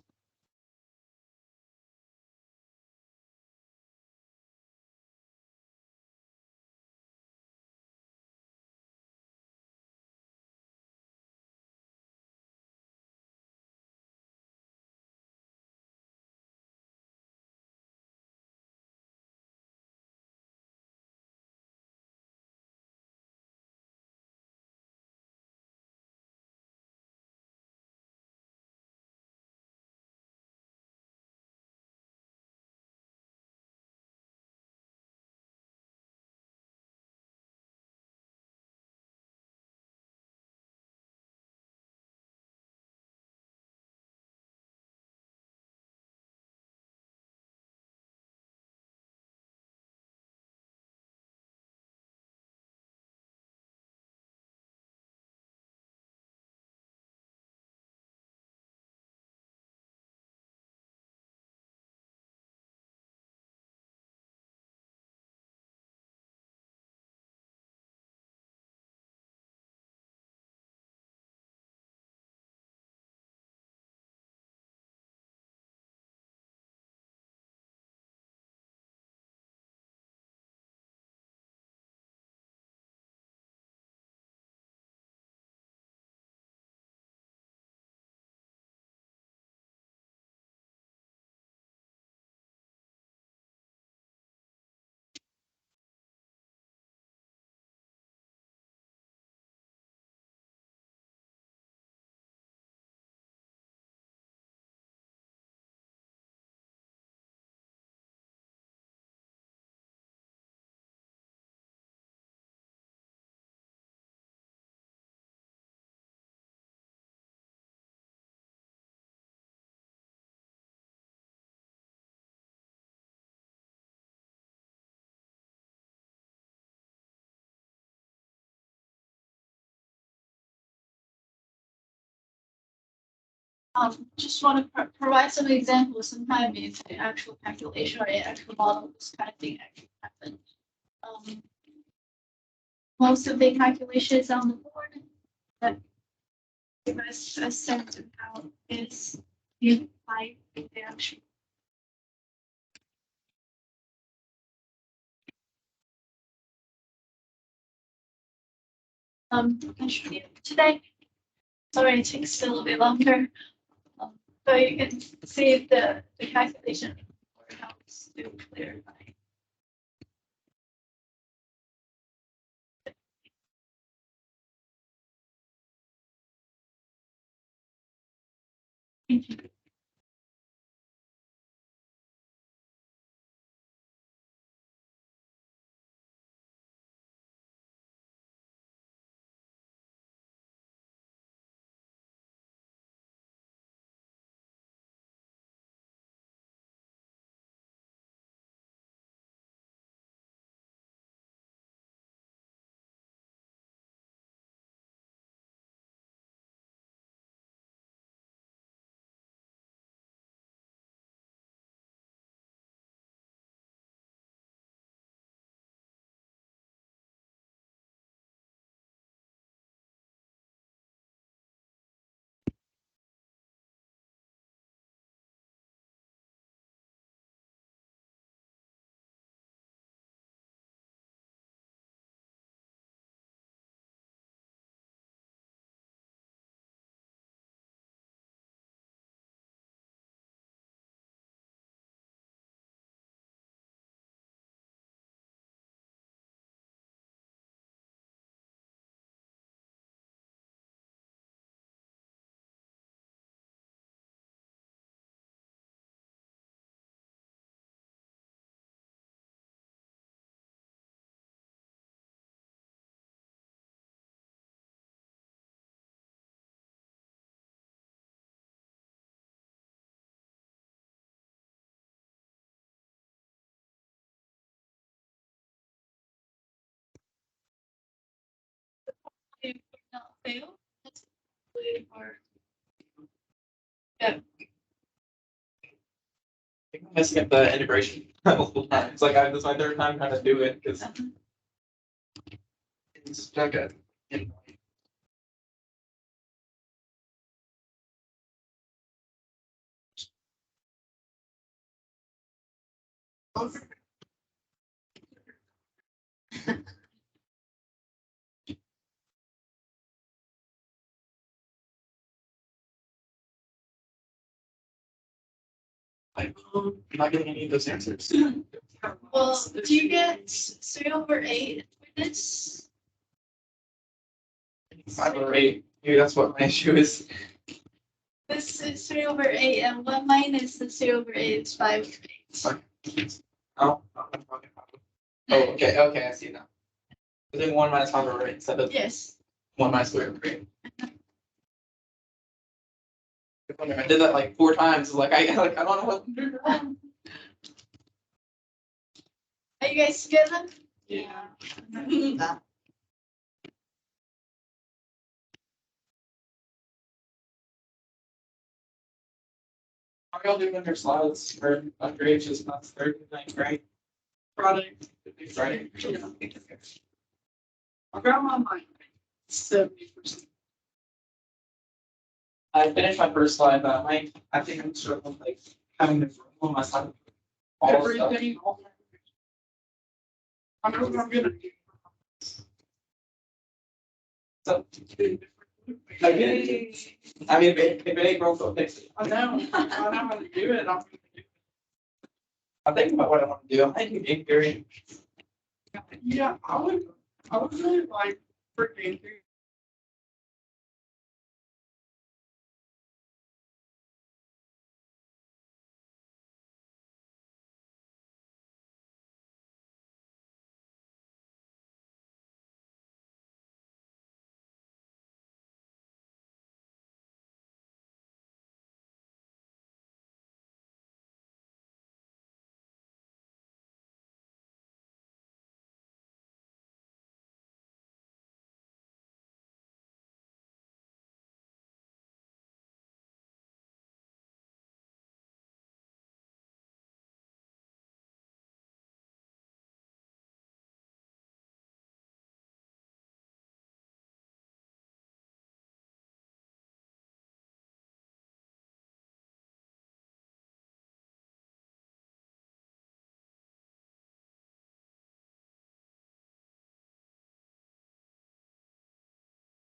S1: Just want to provide some examples. Sometimes it's the actual calculation or the actual model, this kind of thing actually happens. Most of the calculations on the board, but give us a sense of how it's unified the actual. I should be today. Sorry, it takes a little bit longer. So you can see if the calculation helps to clarify. Thank you. If we not fail, that's really hard. Yeah.
S2: I'm messing up the integration multiple times. Like this is my third time trying to do it because it's stuck at. I'm not getting any of those answers.
S1: Well, do you get 3/8 for this?
S2: 5/8. Maybe that's what my issue is.
S1: This is 3/8, and 1 minus the 3/8 is 5/8.
S2: Oh, okay, okay, I see now. I think 1 minus 5/8 instead of
S1: Yes.
S2: 1 minus 3/8. I did that like 4 times. Like I don't know what to do.
S1: Are you guys together?
S2: Yeah. How are y'all doing on your slides for underage is not Thursday night, right? Friday. Friday.
S3: I got my mind 70%.
S2: I finished my first slide, but I think I'm struggling like having to on my slide. All stuff.
S3: Everything. I know what I'm gonna do.
S2: So, like, I mean, if it ain't broke, so fix it.
S3: I know how to do it.
S2: I'm thinking about what I want to do. I'm thinking game theory.
S3: Yeah, I would really like freaking